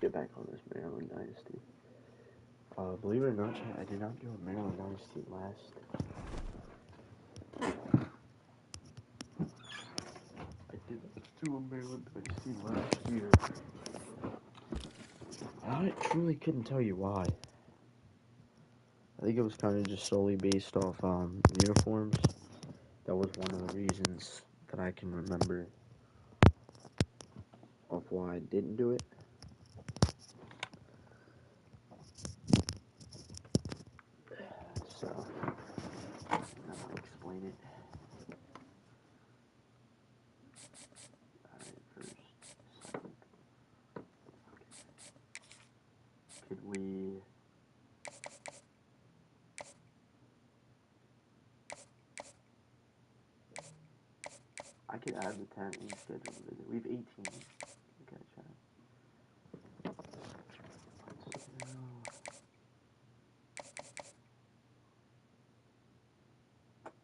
get back on this Maryland Dynasty. Believe it or not, chat, I did not do a Maryland Dynasty last. I did not do a Maryland Dynasty last year. I truly couldn't tell you why. I think it was kind of just solely based off uniforms. That was one of the reasons that I can remember of why I didn't do it. So, I'm gonna explain it. Alright, first, second. Okay. Could we... I could add the 10 and schedule the visit. We have 18. Okay, chat.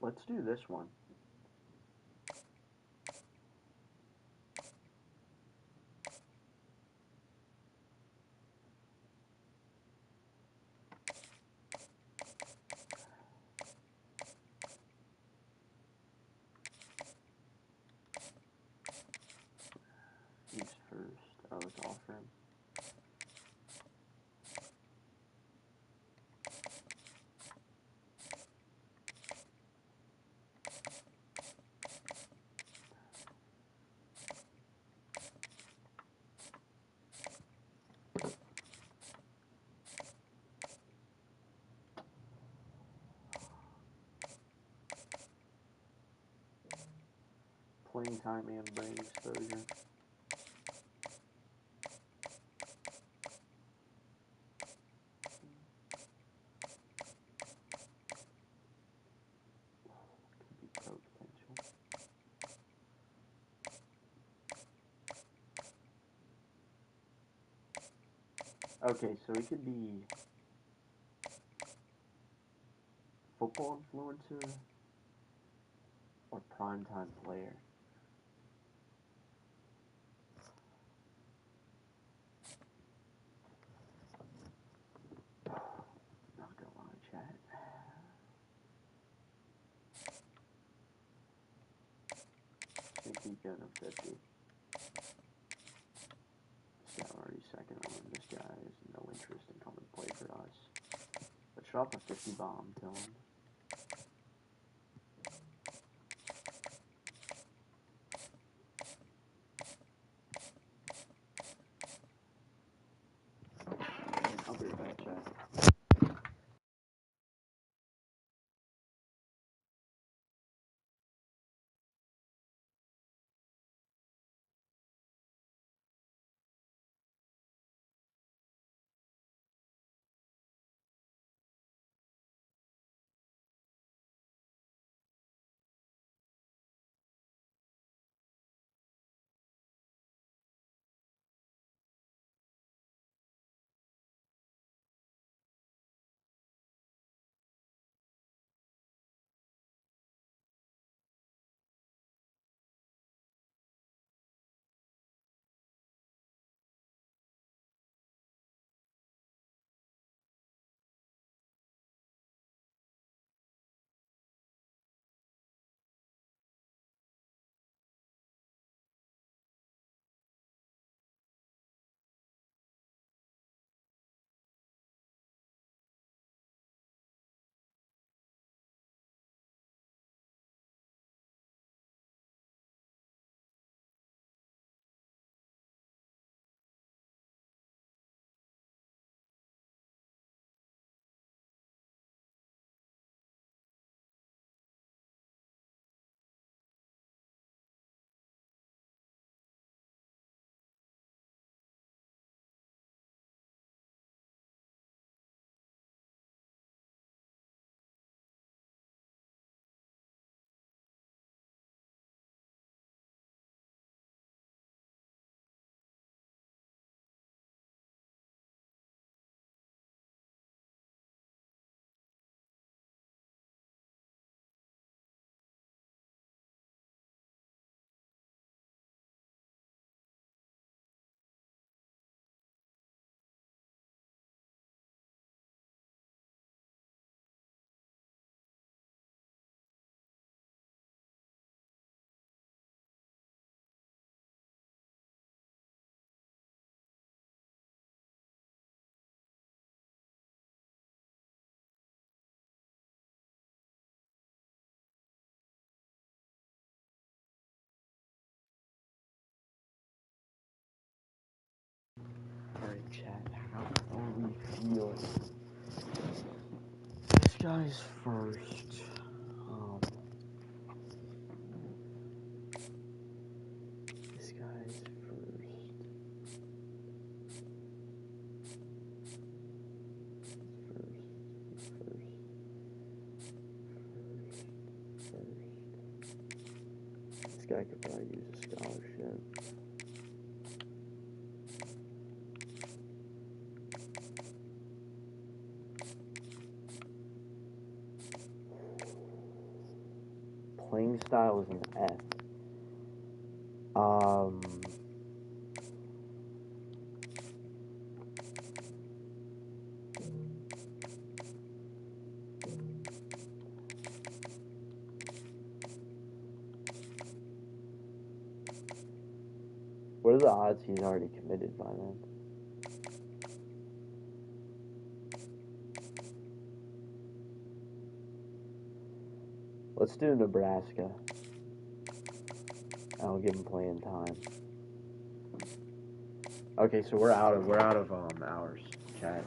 Let's do this one. He's first. Oh, it's all for him. Playing time and brain exposure. Could be pro potential. Okay, so he could be football influencer or primetime player. Not gonna lie, chat. Just keep going up 50. This guy already second on. This guy has no interest in coming to play for us. But drop a 50 bomb, Dylan. I'll be right back, chat. feeling. This guy's first. This guy's first. This guy could probably use a scholarship. Playing style is an F. What are the odds he's already committed by then? Let's do Nebraska. I'll give him playing time. Okay, so we're out of hours, chat.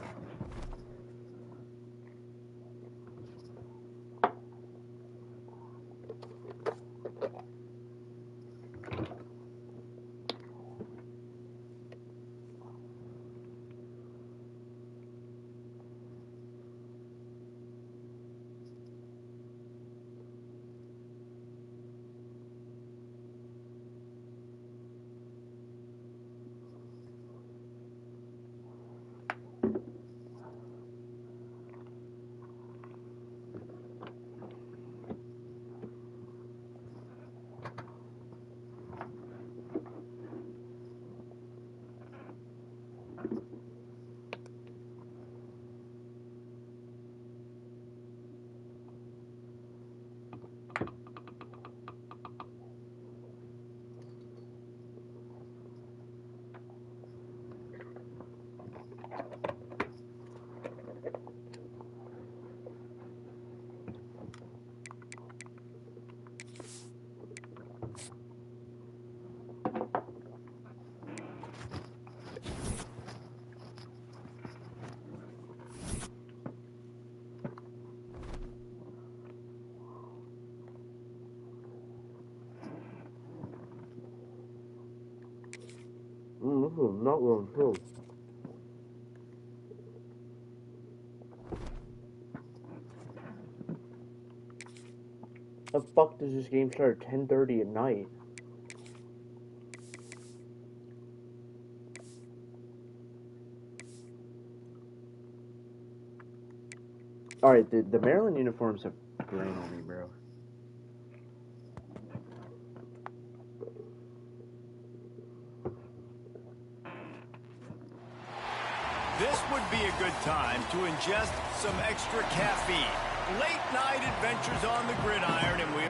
This is not really good. The fuck does this game start at 10:30 at night? Alright, the Maryland uniforms have grain on me, bro. This would be a good time to ingest some extra caffeine. Late night adventures on the gridiron, and we...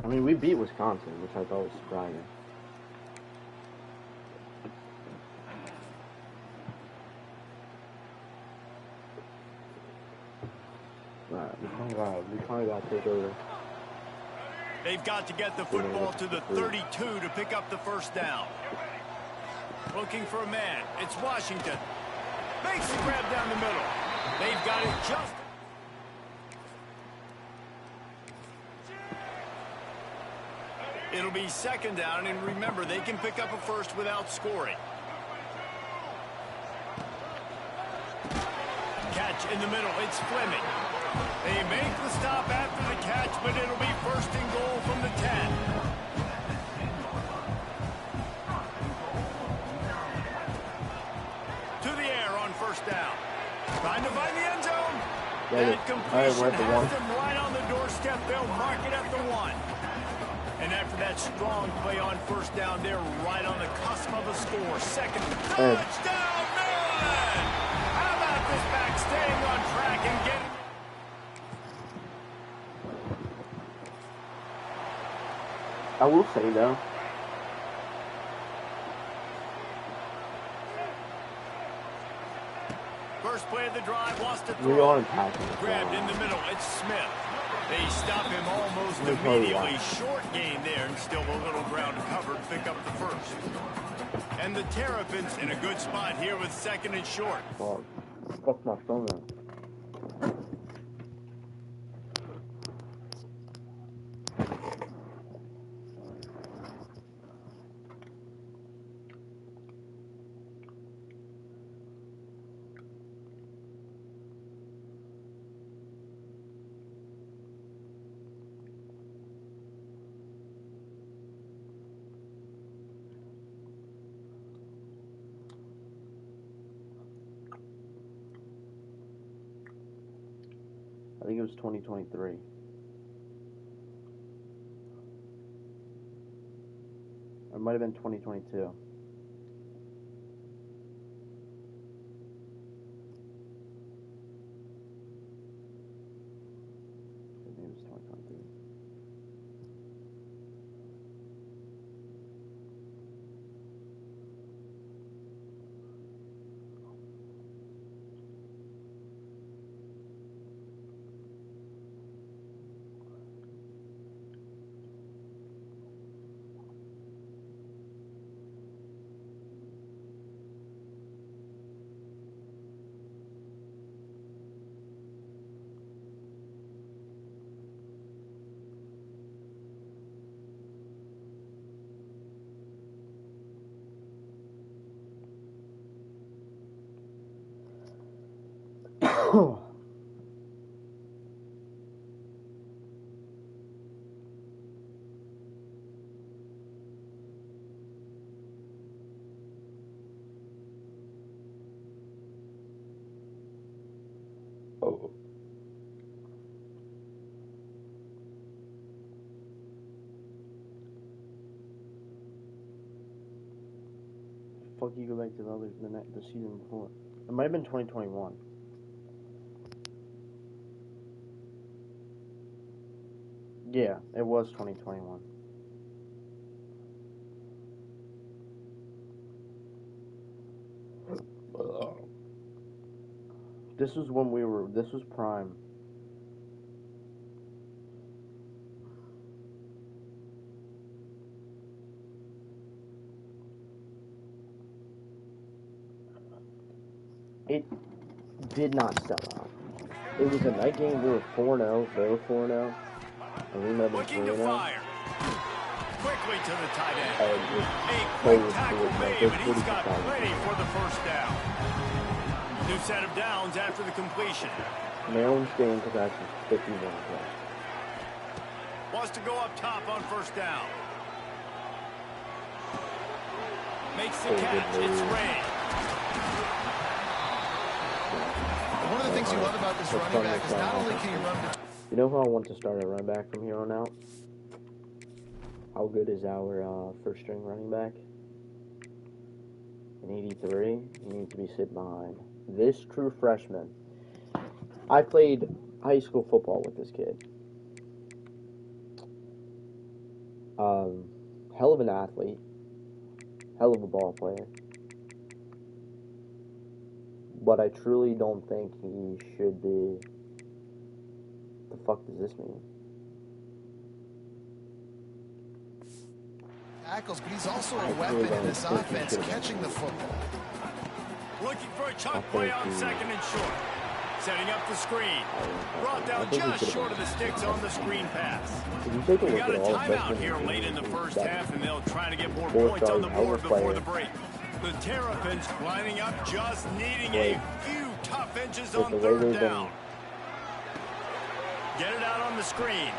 I mean, we beat Wisconsin, which I thought was surprising. We kind of got to take over. They've got to get the football to the 32 to pick up the first down. Looking for a man. It's Washington. Makes the grab down the middle. They've got it just... It'll be second down, and remember, they can pick up a first without scoring. Catch in the middle. It's Fleming. They make the stop after the catch, but it'll be first and goal from the 10. To the air on first down. Trying to find the end zone. That completion has them right on the doorstep. They'll mark it at the 1. And after that strong play on first down, they're right on the cusp of a score. Second touchdown, Maryland! How about this back staying on track and getting... I will say, though, first play of the drive, wants to throw. Grabbed in the middle, it's Smith. They They stop him almost immediately. Short gain there, and still a little ground covered. Pick up the first. And the Terrapins in a good spot here with 2nd and short. Oh, fuck my phone up. I think it was 2023. Or it might have been 2022. I think it was 2023. Oh. Fuck, you go back to the season before. It might have been 2021. Yeah, it was 2021. This was prime. It did not sell out. It was a night game. We were 4-0. They were 4-0. And we might have been 3-0. Quickly to the tight end. A quick tackle made, but he's got plenty for the first down. New set of downs after the completion. Maryland's game because actually 51 plus. Wants to go up top on first down. Makes the catch. It's Ray. One of the things you love about this running back is not only can you run the... You know who I want to start at running back from here on out? How good is our first string running back? In 83, he needs to be sitting behind this true freshman. I played high school football with this kid. Hell of an athlete. Hell of a ball player. But I truly don't think he should be... The fuck does this mean? Tackles, but he's also a weapon in this offense, catching the football. Looking for a chunk play on 2nd and short. Setting up the screen. Brought down just short of the sticks on the screen pass. We got a timeout here late in the first half, and they'll try to get more points on the board before the break. The Terrapins lining up, just needing a few tough inches on 3rd down. Get it out on the screen.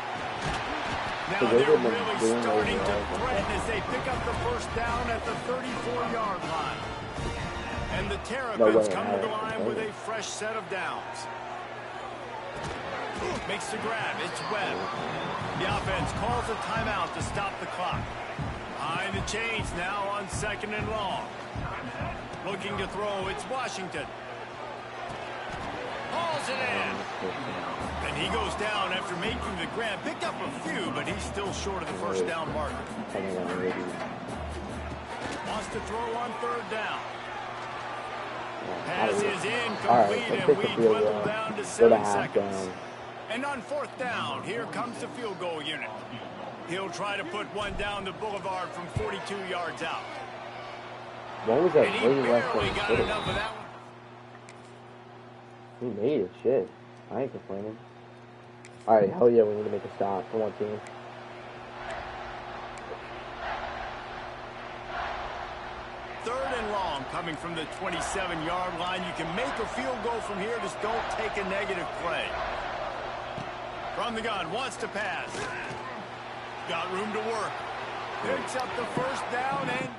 Now they're really starting to threaten as they pick up the first down at the 34-yard line. And the Terrapins come to the line with a fresh set of downs. Makes the grab. It's Webb. The offense calls a timeout to stop the clock. Behind the chains now on 2nd and long. Looking to throw. It's Washington. Hauls it in. And he goes down after making the grab. Picked up a few, but he's still short of the first down marker. Wants to throw on 3rd down. Pass is incomplete, and we dwindle down to 7 seconds. And on 4th down, here comes the field goal unit. He'll try to put one down the boulevard from 42 yards out. What was that? And he barely got enough of that He one. made it, shit. I ain't complaining. Alright, hell yeah, we need to make a stop. Come on, team. Third and long coming from the 27-yard line. You can make a field goal from here. Just don't take a negative play. From the gun, wants to pass. Got room to work. Picks up the first down and...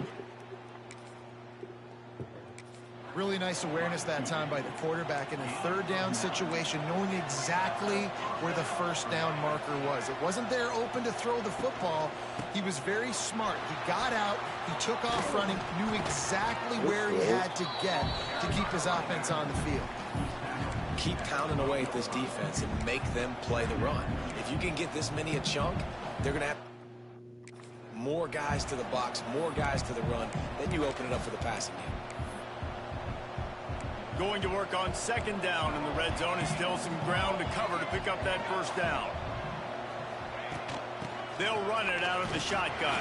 Really nice awareness that time by the quarterback in a third down situation, knowing exactly where the first down marker was. It wasn't there open to throw the football. He was very smart. He got out, he took off running, knew exactly where he had to get to keep his offense on the field. Keep pounding away at this defense and make them play the run. If you can get this many a chunk, they're going to have more guys to the box, more guys to the run. Then you open it up for the passing game. Going to work on 2nd down in the red zone. Is still some ground to cover to pick up that first down. They'll run it out of the shotgun.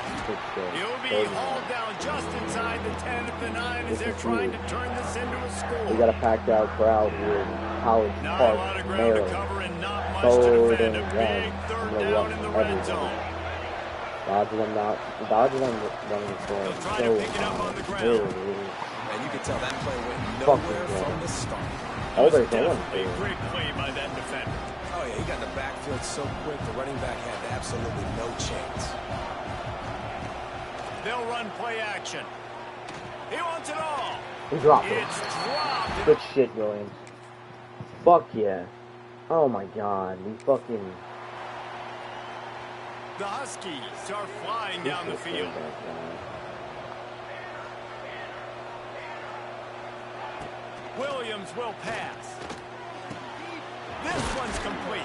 He'll be hauled down just inside the 10 at the 9 as they're trying to turn this into a score. We got a packed out crowd here in College Not Park, a lot of ground Maryland. to cover and not much to defend. A big 3rd down in the red zone. Dodging them running for They'll try to pick it up on the ground. And you can tell that play went nowhere from the start. Oh, they're Definitely going. a great play by that defender. Oh, yeah, he got in the backfield so quick, the running back had absolutely no chance. They'll run play action. He wants it all. He dropped it. It's dropped. Good shit, Williams. Fuck yeah. Oh my god, we fucking... The Huskies are flying down the field. Williams will pass. This one's complete.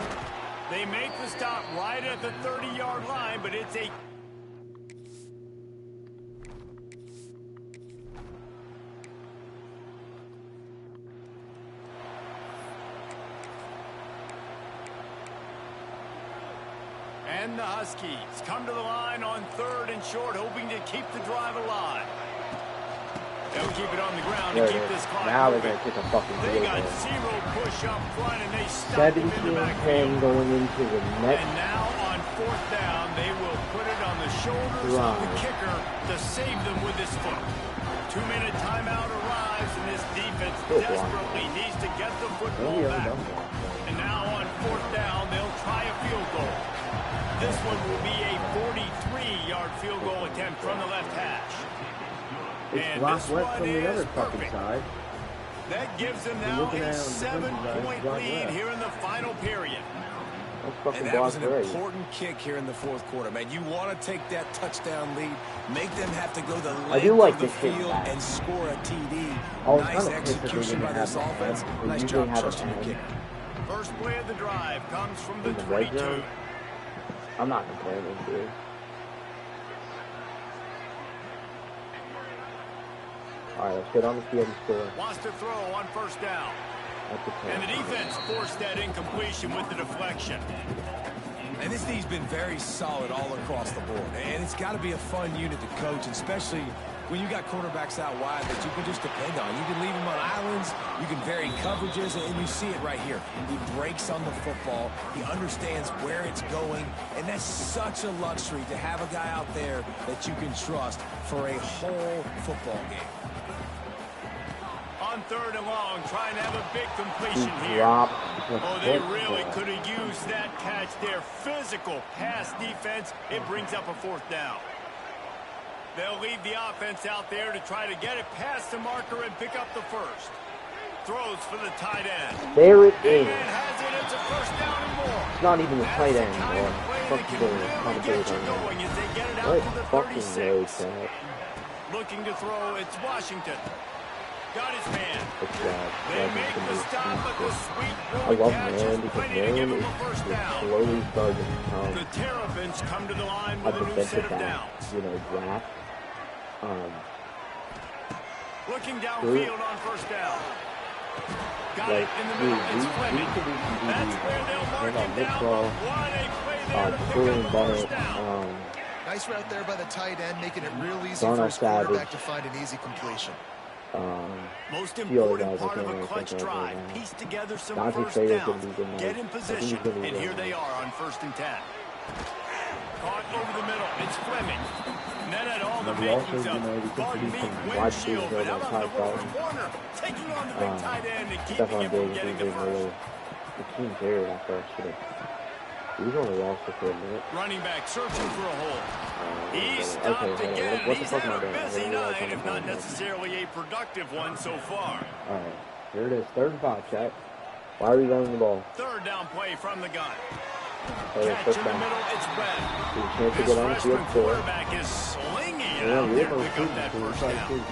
They make the stop right at the 30-yard line, but it's a... And the Huskies come to the line on 3rd and short, hoping to keep the drive alive. They'll keep it on the ground to keep this clock now moving. they're going to take a fucking They got deal. zero push up front, and they stop him in the 17-10 backfield. going into the next And now on 4th down, they will put it on the shoulders of the kicker to save them with his foot. 2-minute timeout arrives, and this defense desperately needs to get the football back. And now on 4th down, they'll try a field goal. This one will be a 43-yard field goal attempt from the left hash. It's left from the other fucking side. That gives them now a 7-point lead here in the final period. And that was an important kick here in the 4th quarter, man. You want to take that touchdown lead, make them have to go the length of the field and score a TD. Nice execution by this offense. Nice job trusting your kicker. First play of the drive comes from the 22. I'm not complaining, dude. Alright, let's get on the field and score. Wants to throw on 1st down. And the defense forced that incompletion with the deflection. And this team's been very solid all across the board. And it's got to be a fun unit to coach, especially when you got quarterbacks out wide that you can just depend on. You can leave them on islands, you can vary coverages, and you see it right here. He breaks on the football, he understands where it's going, and that's such a luxury to have a guy out there that you can trust for a whole football game. On 3rd and long, trying to have a big completion here. Oh, they really could have used that catch there. Physical pass defense. It brings up a 4th down. They'll leave the offense out there to try to get it past the marker and pick up the first. Throws for the tight end. There it is. And has it. It's a 1st down and more. It's not even the tight end That's the anymore. kind of play Fuck that you can doing. really get you going as they get it out to the 36. Looking to throw, it's Washington. Got his man. They make the stop, but the sweet throw catch is ready to give him a 1st down. Slowly starting to become The Terrapins come to the line a with a new set defensive of back, downs. draft. Looking downfield on 1st down. Got it in the middle. It's Fleming. That's where they'll mark him down. What a play there to pick up the first down. Nice route there by the tight end, making it real easy for his quarterback to find an easy completion. Most important part of a clutch drive. Piece together some first downs. Get in position. And here they are on 1st and 10. Caught over the middle. It's Fleming. And that had all the makings of dog-meat windshield. But how about the rookie corner taking on the big tight end and keeping him from getting the first. The team's there at first. He's only lost it for a minute. Running back searching for a hole. He stopped again. He's had a busy night, if not necessarily a productive one so far. All right, here it is. 3rd and 5, Jack. Why are we running the ball? 3rd down play from the gun. Hey, catch in the middle, it's Webb. This freshman quarterback is slinging it out there to pick up that first down.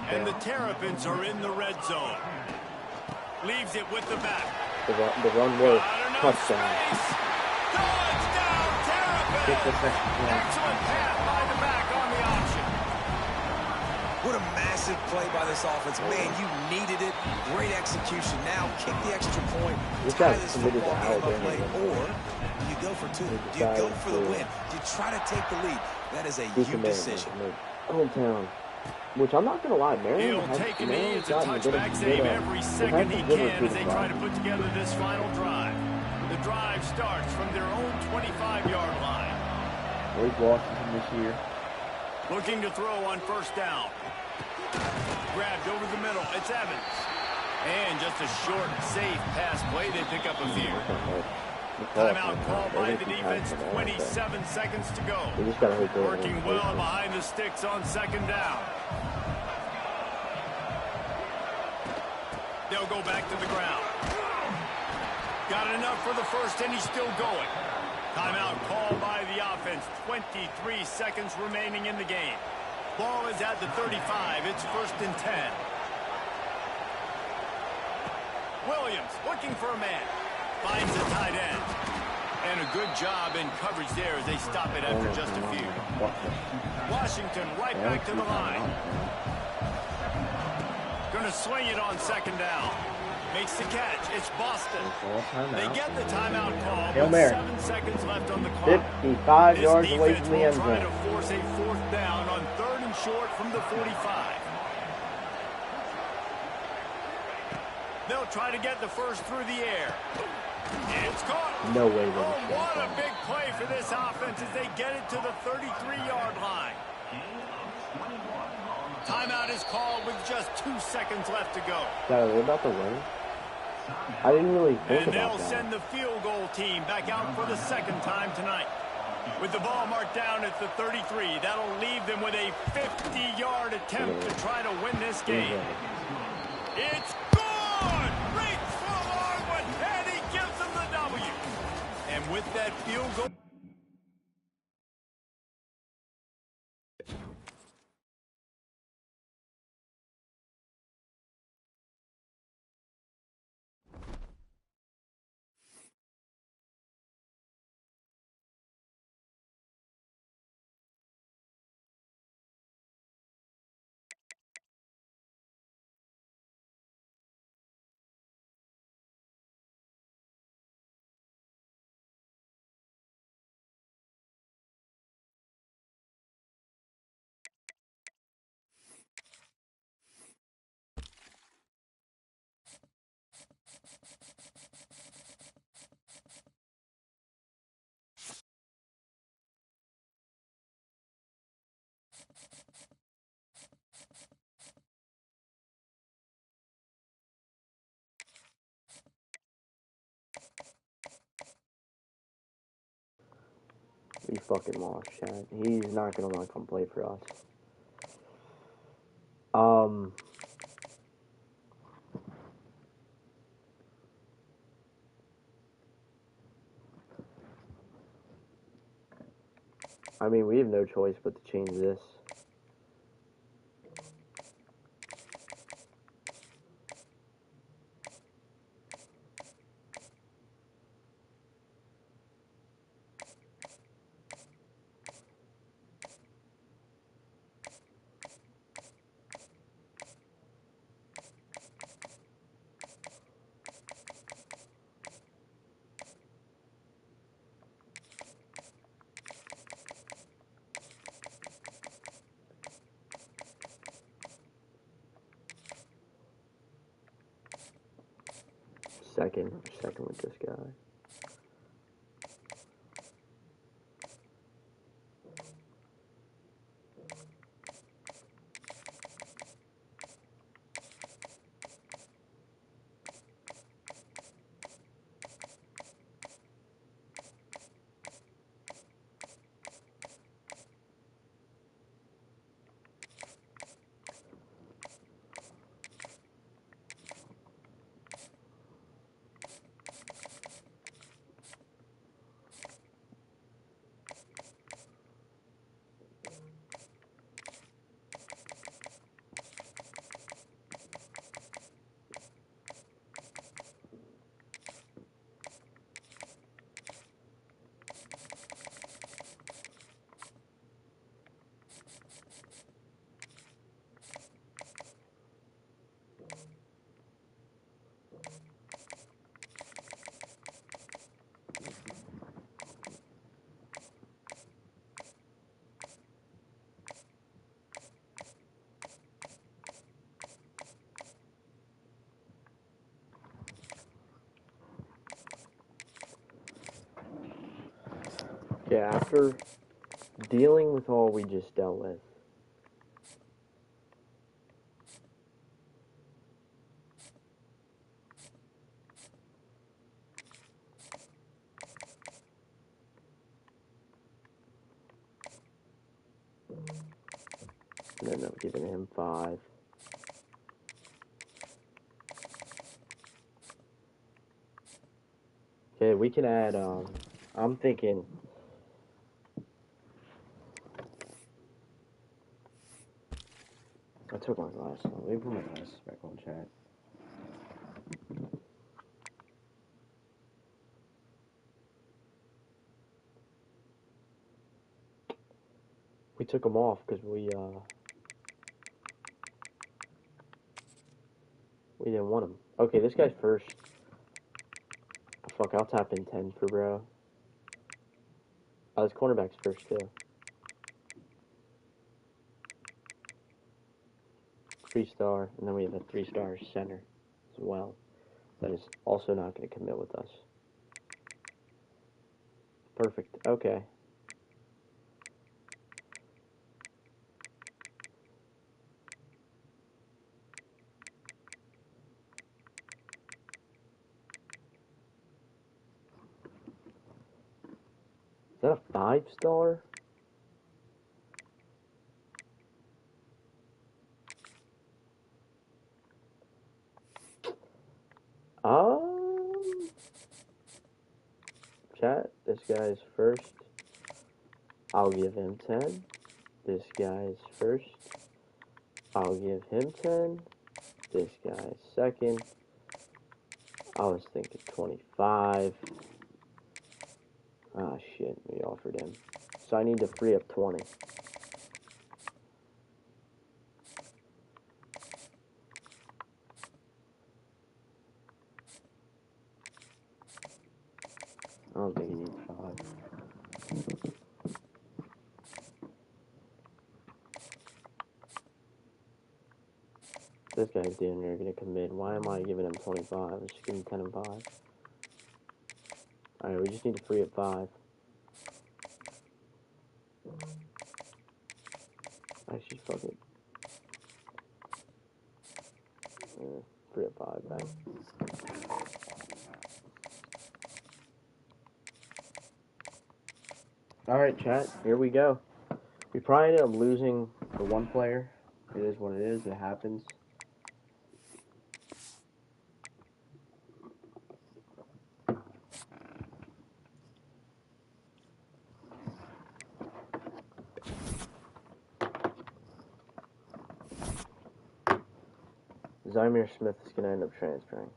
And the Terrapins are in the red zone. Leaves it with the back. The run works. Touchdown. Touchdown, Terrapins! Excellent pass by the back on the option. What a massive play by this offense. Man, you needed it. Great execution. Now kick the extra point. Tie this football game up late. Or you go for 2. You go for the win. You try to take the lead. That is a huge decision. Hometown. Which I'm not going to lie, Marion He'll take a knee. It's a touchback save every second he can as they try to put together this final drive. The drive starts from their own 25-yard line. Where's Washington this year? Looking to throw on 1st down. Grabbed over the middle. It's Evans. And just a short, safe pass play. They pick up a few. Timeout called by the defense. 27 seconds to go. Working well behind the sticks on 2nd down. They'll go back to the ground. Got enough for the first, and he's still going. Timeout called by the offense. 23 seconds remaining in the game. Ball is at the 35. It's 1st and 10. Williams looking for a man. Finds the tight end. And a good job in coverage there as they stop it after just a few. Washington right back to the line. Going to swing it on 2nd down. Makes the catch. It's Boston. They get the timeout call with 7 seconds left on the clock. 55 yards away from the end zone. Trying to force a 4th down on 3rd and short from the 45. They'll try to get the first through the air. It's caught. No way. Oh, what a big play for this offense as they get it to the 33-yard line. Timeout is called with just 2 seconds left to go. Are they about to win? I didn't really think about that. And they'll that. send the field goal team back out for the 2nd time tonight. With the ball marked down at the 33, that'll leave them with a 50-yard attempt to try to win this game. It's good! Reach for a long one, and he gives them the W. And with that field goal... We fucking lost, Chad. He's not gonna want to come play for us. I mean, we have no choice but to change this. second with this guy. Yeah, after dealing with all we just dealt with, and end up giving him 5. Okay, we can add, I'm thinking, I took my glasses off. Let me put my glasses back on, chat. we took him off because we didn't want him. Okay, this guy's first. Fuck, I'll tap in 10 for bro. Oh, this cornerback's first too. 3-star, and then we have a 3-star center as well. That is also not going to commit with us. Perfect. Okay. Is that a 5-star? Chat, this guy's first. I'll give him 10. This guy's first. I'll give him 10. This guy's second. I was thinking 25. Ah, shit, we offered him. So I need to free up 20. I don't think he needs 5. This guy's damn near gonna commit. Why am I giving him 25? Let's just give him 10 and 5. Alright, we just need to free up 5. Actually, fuck it. Free up 5, man. Alright, chat, here we go. We probably ended up losing The one player, it is what it is. It happens. Zymir Smith is going to end up transferring.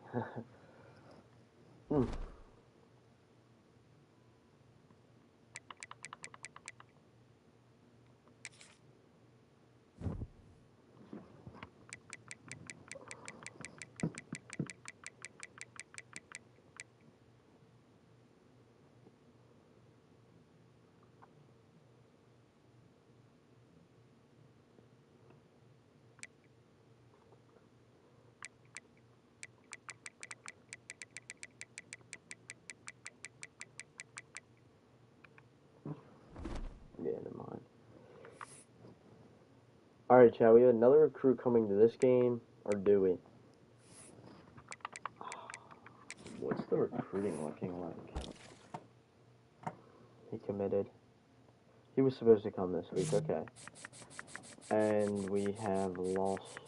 mind. Alright, Chad, we have another recruit coming to this game, or do we? What's the recruiting looking like? He committed. He was supposed to come this week, okay. And we have lost...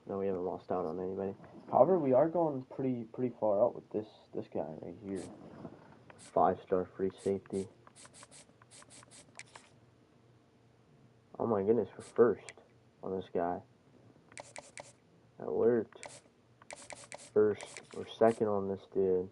No, we haven't lost out on anybody. However, we are going pretty far out with this guy right here. 5-star free safety. Oh my goodness, we're first on this guy. Alert. First or second on this dude.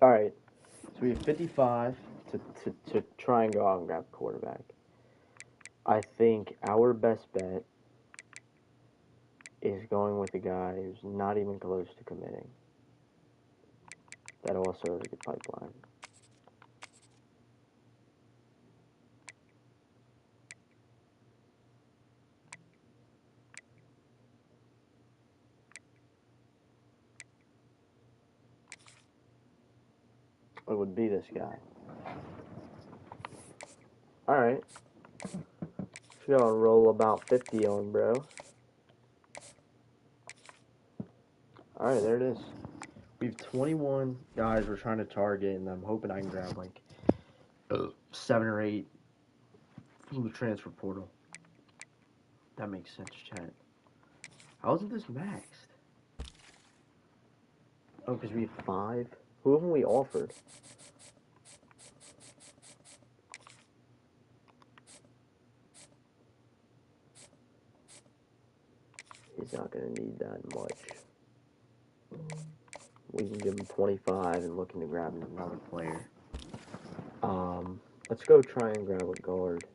Alright, So we have 55. to try and go out and grab a quarterback. I think our best bet is going with a guy who's not even close to committing. That also has a good pipeline. It would be this guy. Alright. Just gonna roll about 50 on, bro. Alright, there it is. We have 21 guys we're trying to target, and I'm hoping I can grab like 7 or 8 from the transfer portal. That makes sense, chat. How isn't this maxed? Oh, because we have 5? Who haven't we offered? He's not going to need that much. We can give him 25 and looking to grab another player. Let's go try and grab a guard.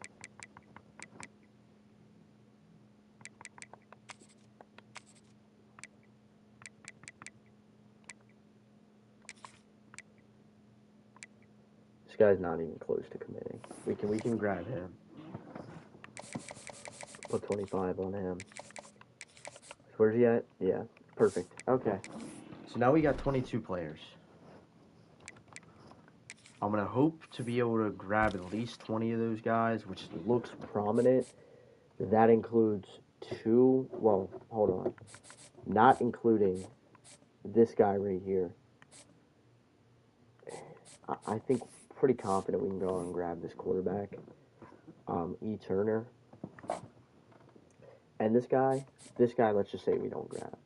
This guy's not even close to committing. We can grab him. Put 25 on him. Where's he at? Yeah, perfect. Okay. So now we got 22 players. I'm going to hope to be able to grab at least 20 of those guys, which Looks prominent. That includes 2. Well, hold on. Not including this guy right here. I think pretty confident we can go and grab this quarterback. E. Turner. And this guy, let's just say we don't grab.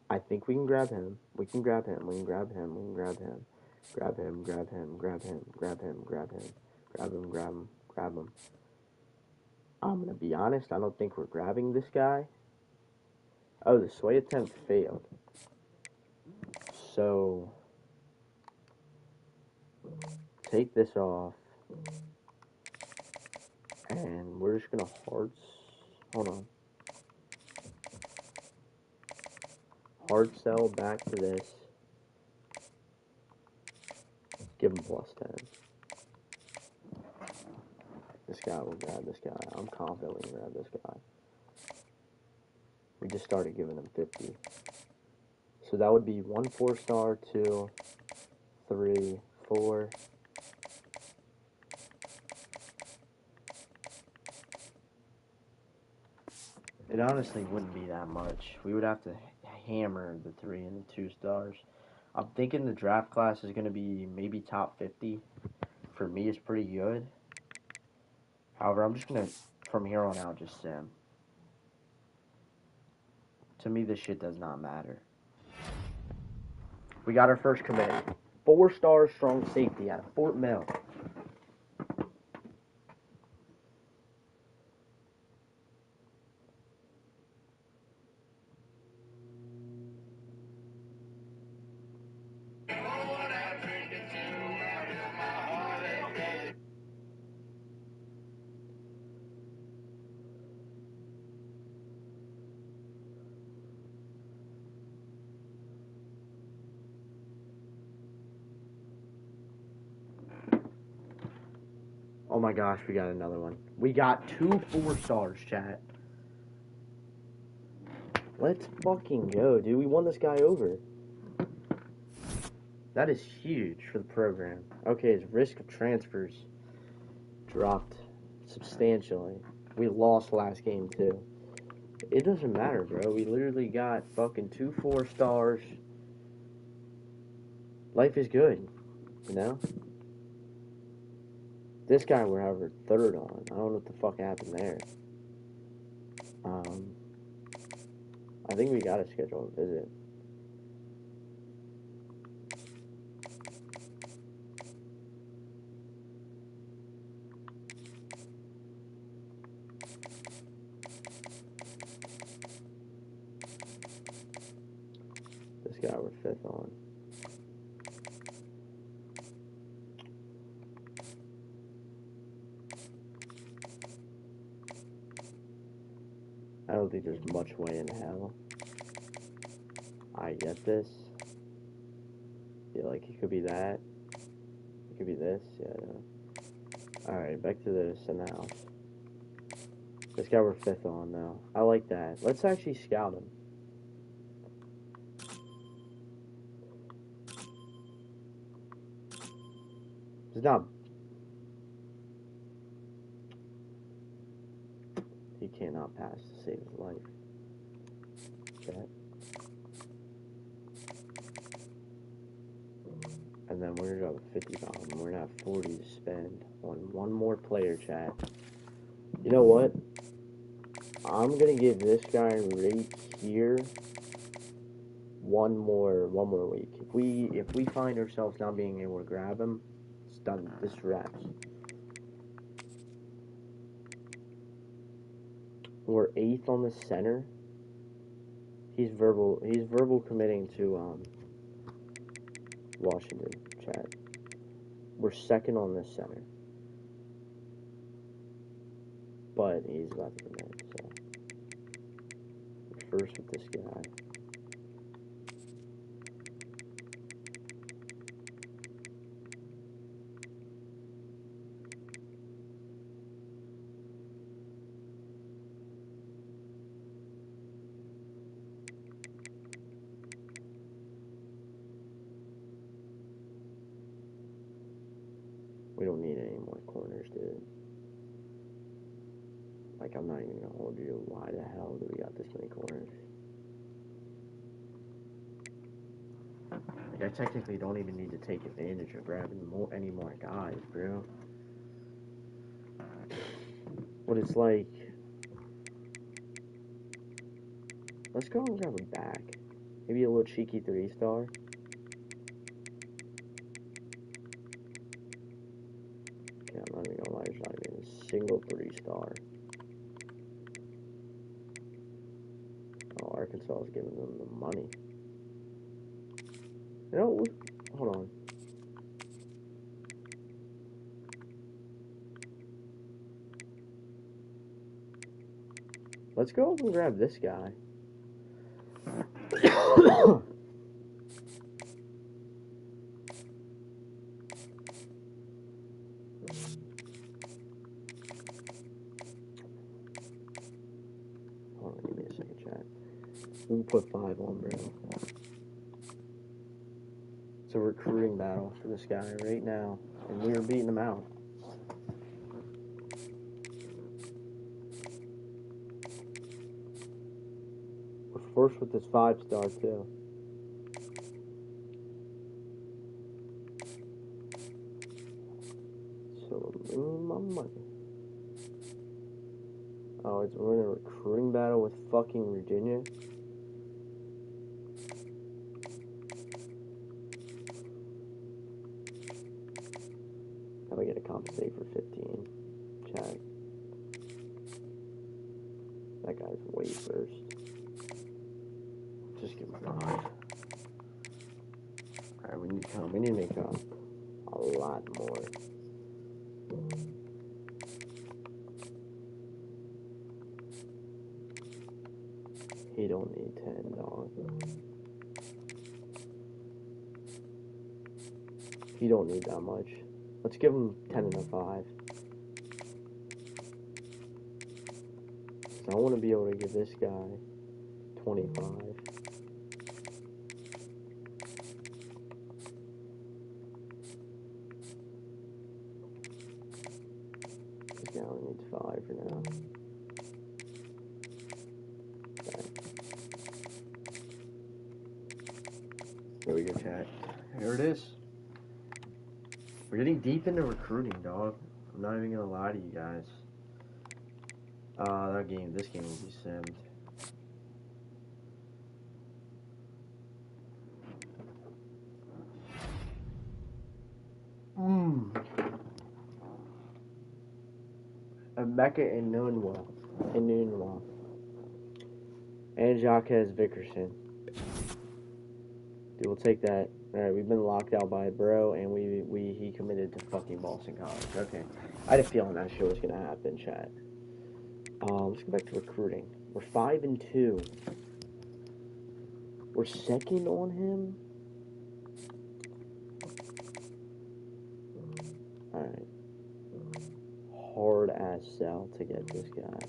I think we can grab him. We can grab him. We can grab him. We can grab him. Grab him, grab him, grab him, grab him, grab him. Grab him, grab him, grab him. I'm going to be honest, I don't think we're grabbing this guy. Oh, the sway attempt failed. So, take this off. And we're just going to hold on. Hard sell back to this. Give him +10. This guy will grab this guy. I'm confident we can grab this guy. We just started giving him 50. So that would be 1 4-star, 2, 3, 4. It honestly wouldn't be that much. We would have to hammer the 3 and the 2 stars. I'm thinking the draft class is going to be maybe top 50. For me, it's pretty good. However, I'm just going to, from here on out, just sim. To me, this shit does not matter. We got our first commit. 4-star strong safety out of Fort Mill. Oh my gosh, we got another one. We got 2 4-stars, chat. Let's fucking go, dude. We won this guy over. That is huge for the program. Okay, his risk of transfers dropped substantially. We lost last game, too. It doesn't matter, bro. We literally got fucking 2 4-stars. Life is good, you know? This guy we're having 3rd on. I don't know what the fuck happened there. I think we gotta schedule a visit. This guy we're 5th on. I don't think there's much way in hell I get this. Yeah, like it could be that. It could be this. Yeah. No. Alright, back to this in the house. This guy we're 5th on now. I like that. Let's actually scout him. He's not. He cannot pass to save his life. Chat. And then we're gonna go 50 bomb. We're gonna have 40 to spend on one more player, chat. You know what? I'm gonna give this guy right here one more week. If we find ourselves not being able to grab him, it's done. This wraps. We're 8th on the center. He's verbal committing to Washington, chat. We're 2nd on this center. But he's about to commit, so we're 1st with this guy. We don't need any more corners, dude. Like, I'm not even gonna hold you. Why the hell do we got this many corners? Like, I technically don't even need to take advantage of grabbing any more guys, bro. But it's like, let's go and grab a back. Maybe a little cheeky 3-star. Okay, I'm not even gonna lie, there's not even a single 3-star. Oh, Arkansas is giving them the money. You know, hold on. Let's go and grab this guy. Hold on, give me a second, chat. We'll put 5 on, bro. It's a recruiting battle for this guy right now, and we're beating him out. We're 1st with this 5-star, too. So, my money. Oh, we're in a recruiting battle with fucking Virginia. How do I get a compensate for 15? Chat. That guy's way 1st. Just give him 5. Alright, we need to make a lot more. He don't need 10, dog. He don't need that much. Let's give him 10 and a 5. I want to be able to give this guy 25. This guy only needs 5 for now. Okay. There we go, chat. Here it is. We're getting deep into recruiting, dog. I'm not even gonna lie to you guys. This game will be simmed. Emeka Enunwa. And Jaquez Vickerson. Dude, we'll take that. Alright, we've been locked out by bro, and he committed to fucking Boston College. Okay. I had a feeling that shit was gonna happen, chat. Let's go back to recruiting. We're 5-2. We're second on him. Alright. Hard ass sell to get this guy.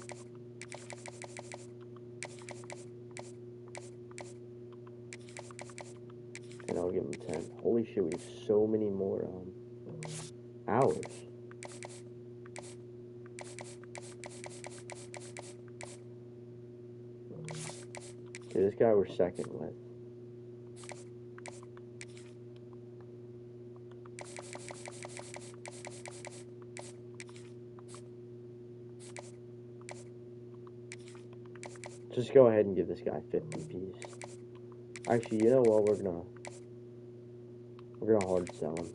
And I'll give him 10. Holy shit, we have so many more hours. Okay, this guy we're second with. Just go ahead and give this guy 50 piece. Actually, you know what? We're gonna hard sell him.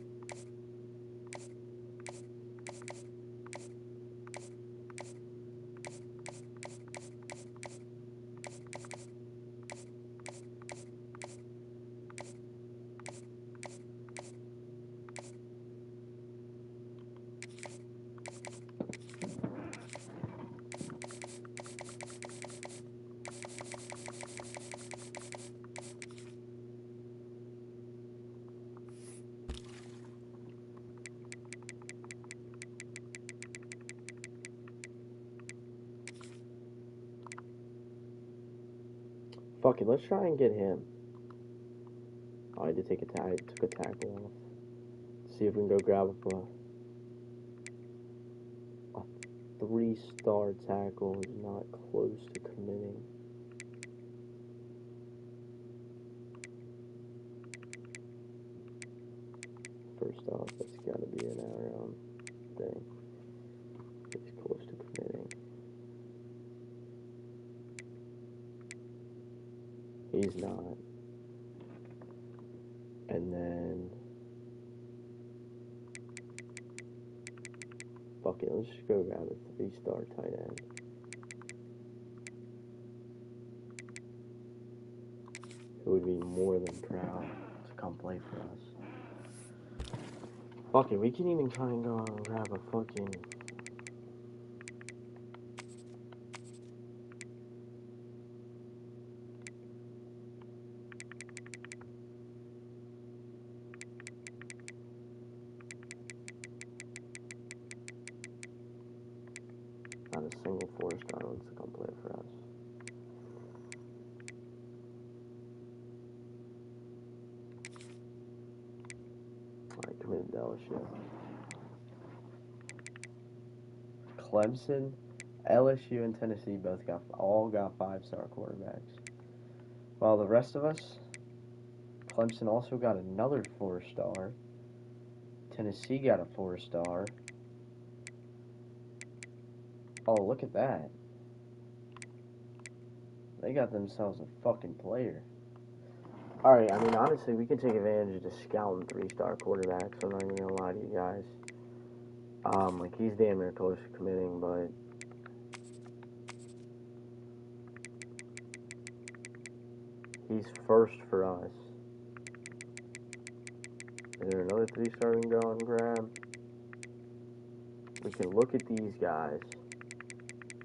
Fuck it, let's try and get him. Oh, I did take a tackle. I took a tackle off. Let's see if we can go grab a 3-star tackle who's not close to committing. First off, that's gotta be in our thing. It's close to committing. He's not. And then fuck it, let's just go grab a 3-star tight end. Who would be more than proud to come play for us. Fuck it, we can even try and go out and grab a fucking not a single 4-star wants to come play for us. Alright, committed to LSU. Clemson, LSU, and Tennessee all got 5-star quarterbacks. While the rest of us, Clemson also got another 4-star. Tennessee got a 4-star. Oh, look at that. They got themselves a fucking player. Alright, I mean, honestly, we can take advantage of just scouting 3-star quarterbacks. I'm not even gonna lie to you guys. Like, he's damn near close to committing, but he's first for us. Is there another 3-star we can go out and grab? We can look at these guys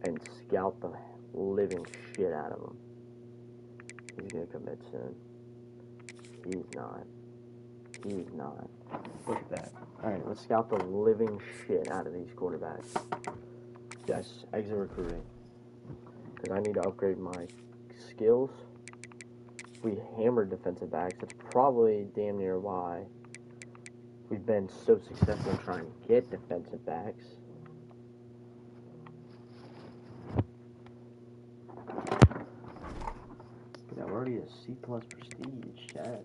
and scout the living shit out of them. He's gonna commit soon. He's not. He's not. Look at that. Alright, let's scout the living shit out of these quarterbacks. Yes, exit recruiting. because I need to upgrade my skills. We hammered defensive backs. That's probably damn near why we've been so successful in trying to get defensive backs. Yeah, we're already a C+ prestige, chat.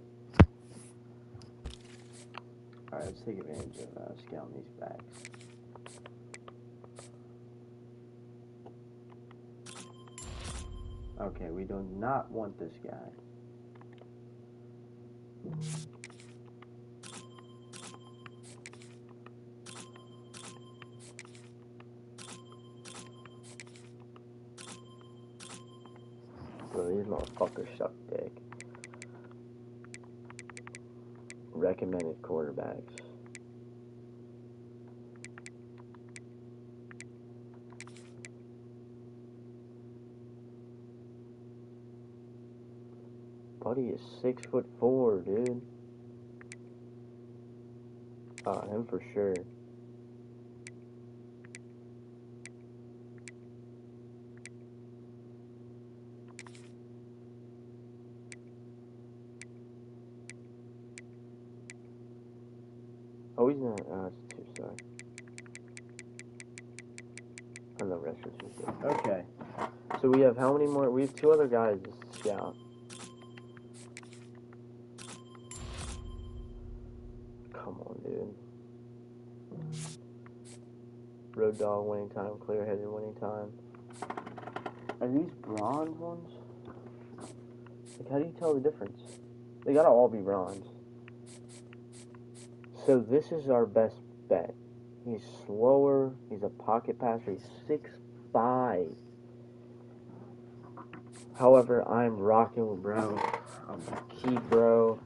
Alright, let's take advantage of scouting these backs. Okay, we do not want this guy. Bro, these motherfuckers suck dick. Recommended quarterbacks. Buddy is 6'4", dude. Him for sure. Oh, he's not. It's 2 star. And the rest are 2 star. Okay. So we have how many more? We have 2 other guys to scout. Come on, dude. Road dog winning time, clear-headed winning time. Are these bronze ones? Like, how do you tell the difference? They gotta all be bronze. So this is our best bet. He's slower. He's a pocket passer. He's 6'5". However, I'm rocking with bro. I'm gonna keep bro.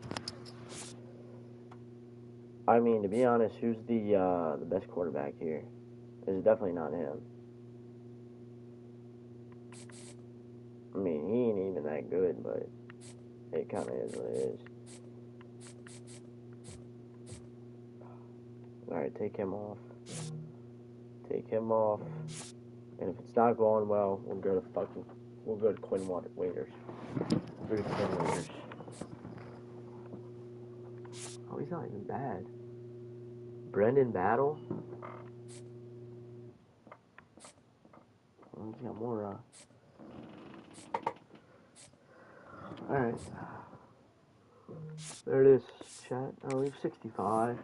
I mean, to be honest, who's the best quarterback here? It's definitely not him. I mean, he ain't even that good, but it kind of is what it is. Alright, take him off. Take him off. And if it's not going well, we'll go to Quinn Waiters. We're to Quinn Waiters. Oh, he's not even bad. Brendan Battle? Well, he's got more, Alright. There it is, chat. Oh, we have 65.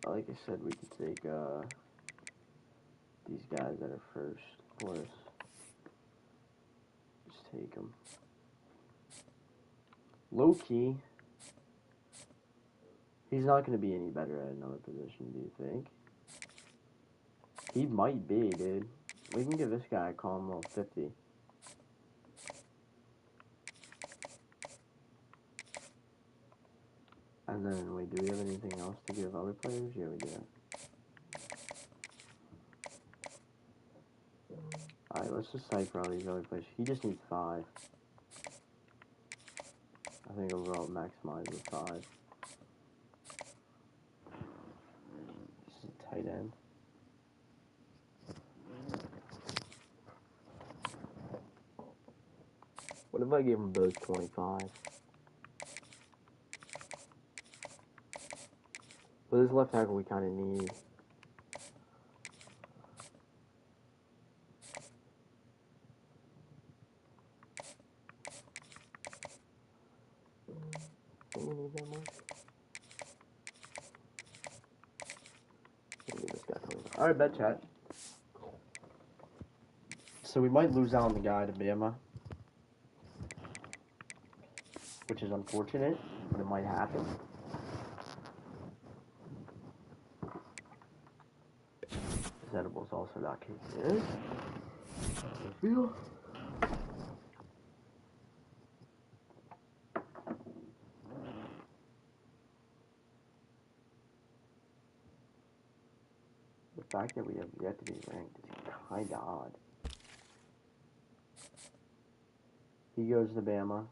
Like I said, we could take, these guys that are first, of course. Just take them. Low-key, he's not going to be any better at another position, do you think? He might be, dude. We can give this guy a calm little 50. And then, wait, do we have anything else to give other players? Yeah, we do. Alright, let's just cipher all these other players. He just needs 5. I think overall maximize with 5. This is a tight end. What if I gave them both 25? Well, this left tackle we kind of need. Don't we need that much? Give this guy 25. Alright, bet chat. So we might lose out on the guy to Bama. Which is unfortunate, but it might happen. This edible's also not kicking in. I feel. The fact that we have yet to be ranked is kinda odd. He goes to Bama.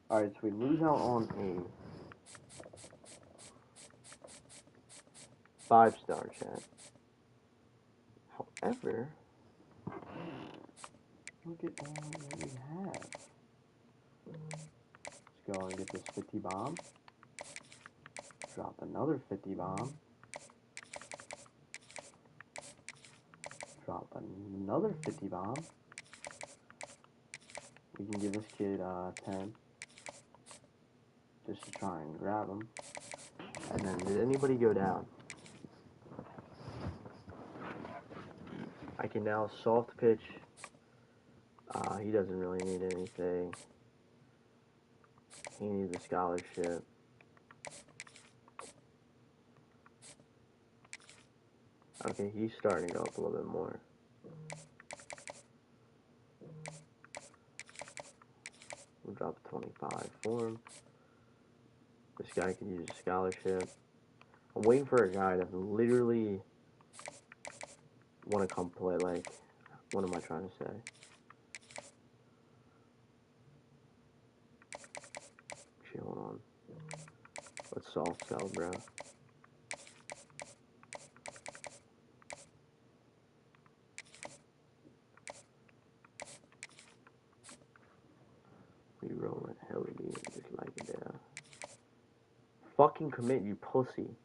Alright, so we lose out on a 5-star, chat. ever. Look at all that we have. Let's go and get this 50 bomb. Drop another 50 bomb. Drop another 50 bomb. We can give this kid 10. Just to try and grab him. And then, did anybody go down? I can now soft pitch. He doesn't really need anything. He needs a scholarship. Okay, he's starting to go up a little bit more. We'll drop 25 for him. This guy could use a scholarship. I'm waiting for a guy that literally want to come play. Like, what am I trying to say? Actually, hold on. Let's soft sell, bro. We rolling hell of just like it there. Fucking commit, you pussy.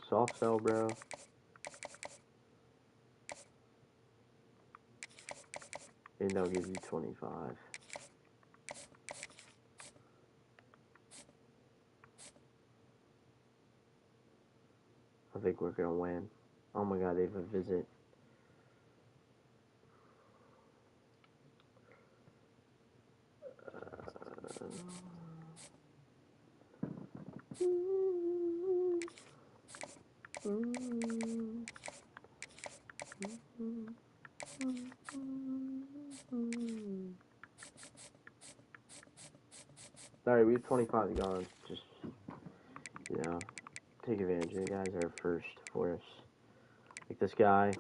Soft sell, bro. And they'll give you 25. I think we're gonna win. Oh my god, they have a visit. Sorry, we have 25 gone. Just, you know, take advantage of the guys that are first for us. Like this guy,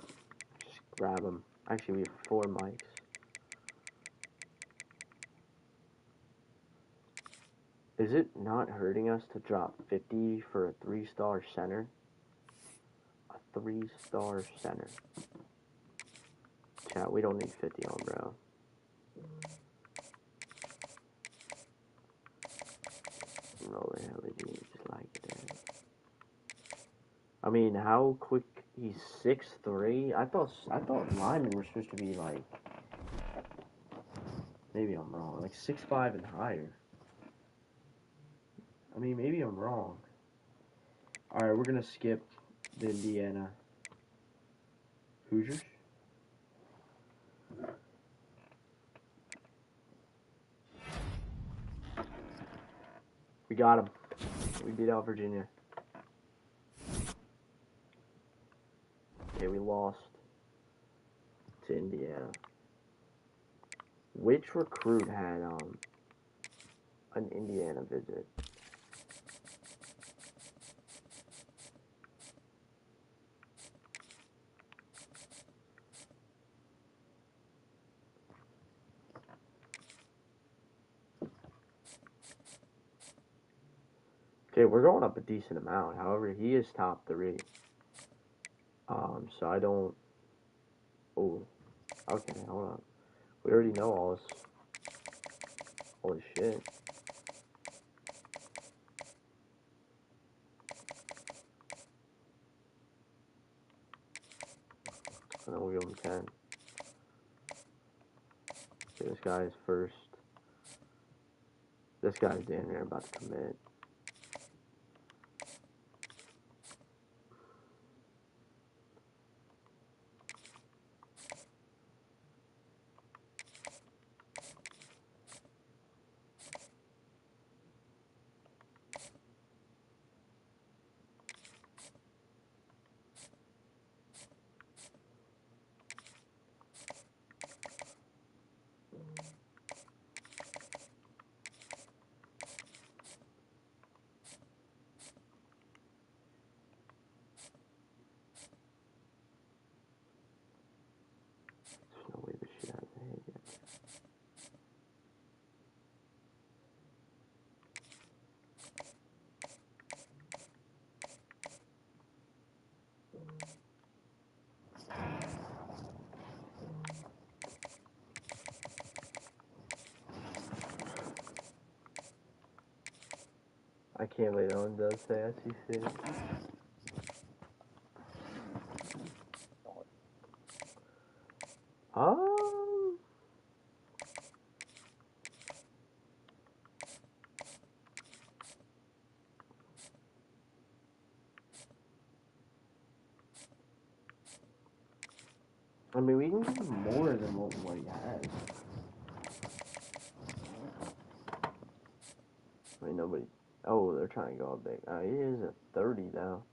just grab him. Actually, we have 4 mics. Is it not hurting us to drop 50 for a 3-star center? A 3-star center. Chat, we don't need 50 on, bro. Roll the hell just like that. I mean, how quick? He's 6'3". I thought linemen were supposed to be like, maybe I'm wrong, like 6'5" and higher. I mean, maybe I'm wrong. All right, we're gonna skip the Indiana Hoosiers. We got him. We beat out Virginia. Okay, we lost to Indiana. Which recruit had an Indiana visit? Okay, we're going up a decent amount. However, he is top 3. So I don't... Oh, okay, hold on. We already know all this shit. And then we'll give him 10. Okay, this guy is first. This guy's damn near about to commit. I can't believe no one does say SEC. I mean, we can give him more than what he has. I mean, nobody... Oh, they're trying to go up big. He is at 30 now.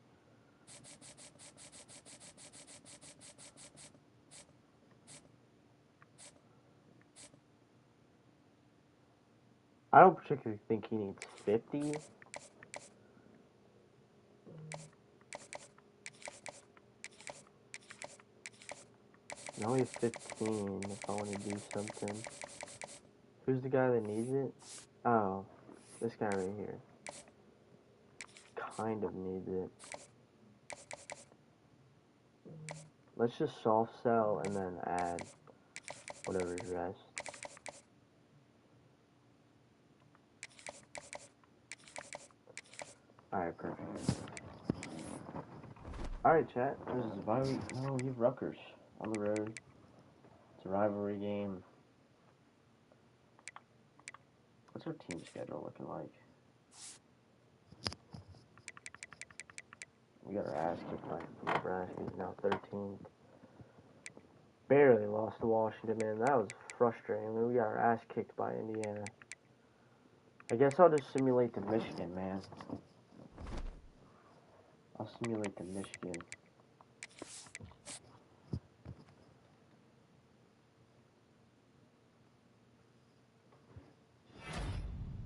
I don't particularly think he needs 50. No, he's 15 if I want to do something. Who's the guy that needs it? Oh, this guy right here. Kind of needs it. Let's just soft sell and then add whatever's rest. Alright, perfect. Alright, chat. This is why we have Rutgers on the road. It's a rivalry game. What's our team schedule looking like? We got our ass kicked by Nebraska. He's now 13th. Barely lost to Washington, man. That was frustrating. I mean, we got our ass kicked by Indiana. I guess I'll just simulate the Michigan, man. I'll simulate the Michigan.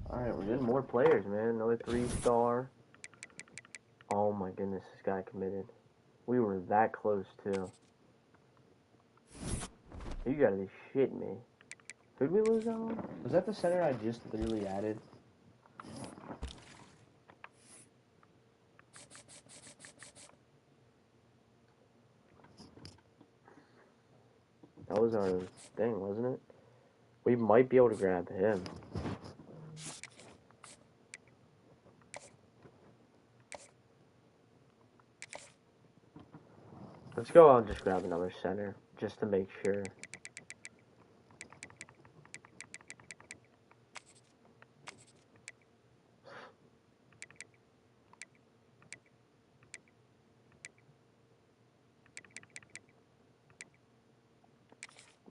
Alright, we're getting more players, man. Another 3-star. Oh my goodness, this guy committed. We were that close, too. You gotta be shitting me. Who'd we lose that one? Was that the center I just literally added? That was our thing, wasn't it? We might be able to grab him. Let's go out and just grab another center, just to make sure.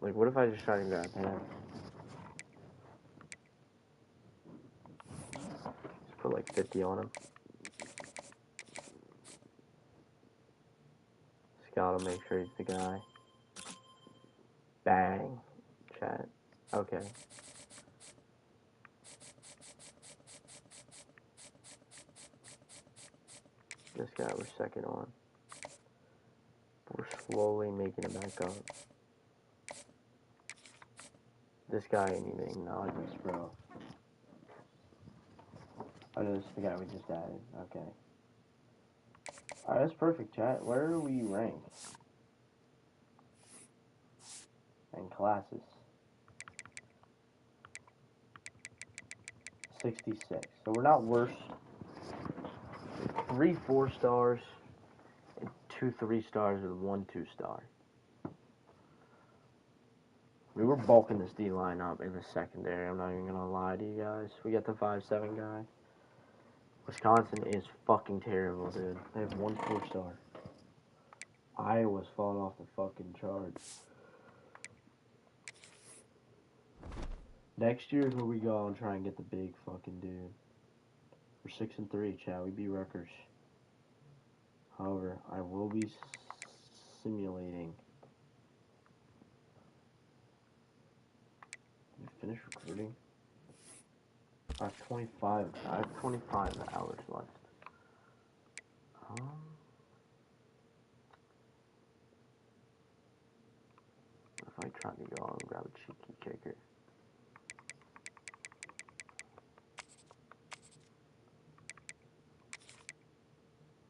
Like, what if I just try to grab him? Just put like 50 on him. Scout will make sure he's the guy. Bang. Chat. Okay. This guy we're second on. We're slowly making it back up. This guy ain't even acknowledged, bro. Oh, no, this is the guy we just added. Okay. Alright, that's perfect, chat. Where are we ranked? In classes. 66. So we're not worse. 3 4-stars and 2 3-stars with 1 2-star. We were bulking this D-line up in the secondary. I'm not even gonna lie to you guys. We got the 5'7" guy. Wisconsin is fucking terrible, dude. They have 1 4-star. Iowa's falling off the fucking charts. Next year is where we go and try and get the big fucking dude. We're 6-3, chat. We beat Rutgers. However, I will be simulating. Did we finish recruiting? I have 25. I have 25 hours left. If I try to go out and grab a cheeky kicker.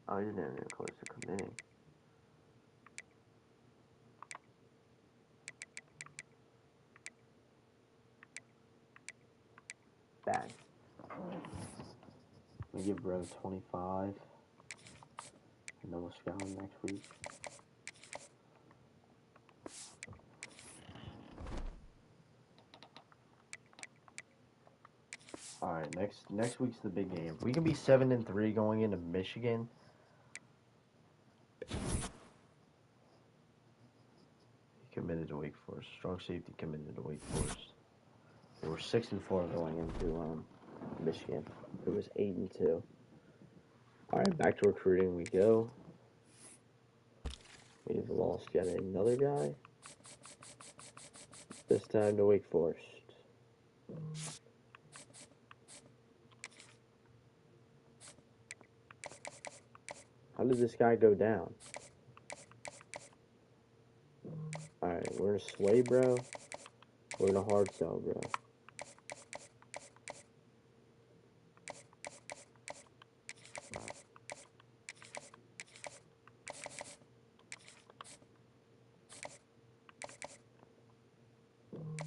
Oh, he's not even close to committing. Bad. We give bro 25. And then we'll scout him next week. Alright, next week's the big game. If we can be 7-3 going into Michigan. He committed to Wake Forest. Strong safety committed to Wake Forest. They were 6-4 going into Michigan. It was 8-2. Alright, back to recruiting we go. We've lost yet another guy. This time to Wake Forest. How did this guy go down? Alright, we're gonna sway, bro. We're gonna hard sell, bro.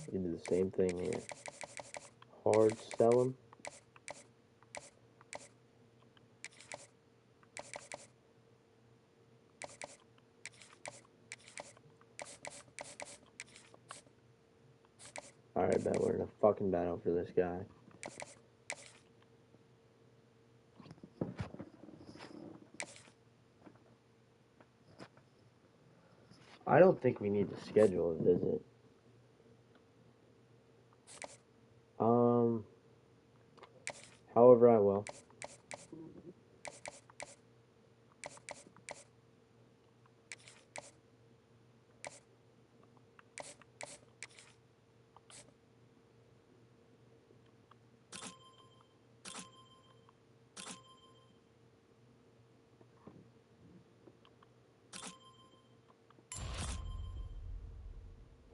We can do the same thing here. Hard sell him. Alright, bet we're in a fucking battle for this guy. I don't think we need to schedule a visit. However, I will.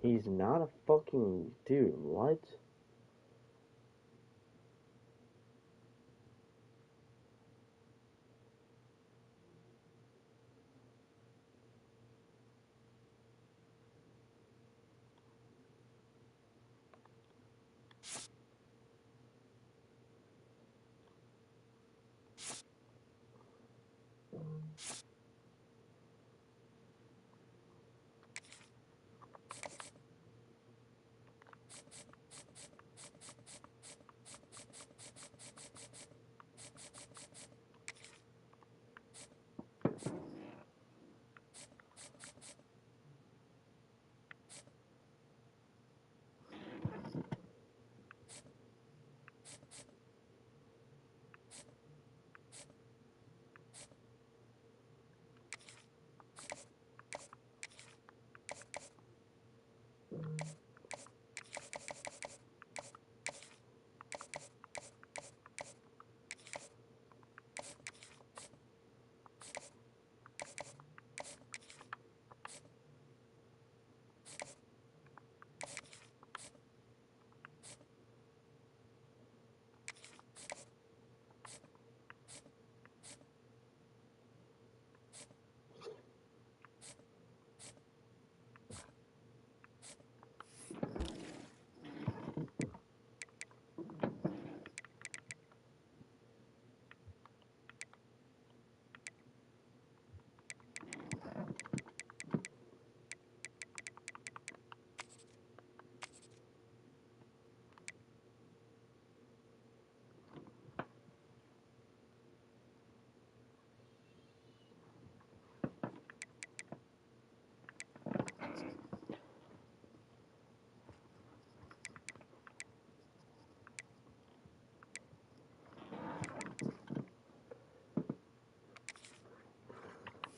He's not a fucking dude. What?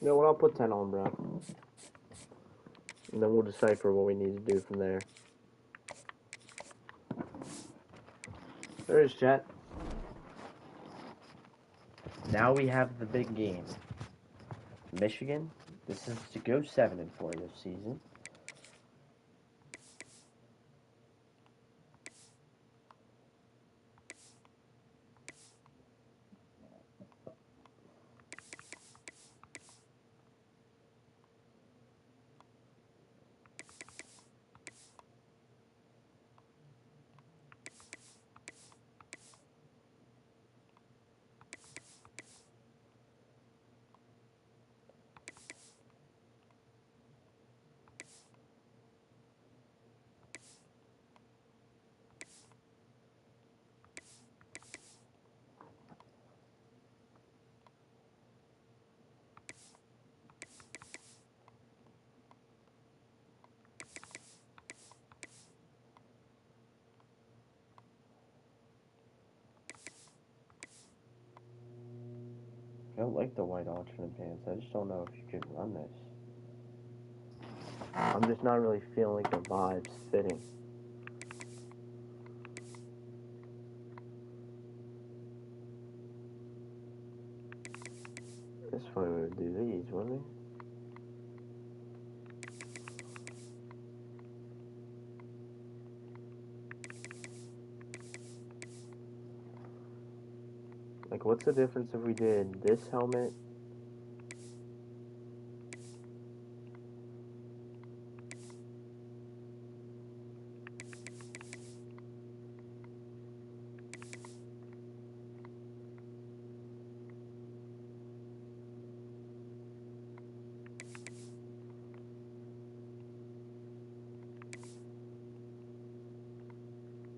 You know what? I'll put 10 on, bro. And then we'll decipher what we need to do from there. There's chat. Now we have the big game. Michigan. This is to go 7-4 this season. I like the white alternate pants. I just don't know if you can run this. I'm just not really feeling like the vibe's fitting. This one we would do these, wouldn't we? Like, what's the difference if we did this helmet?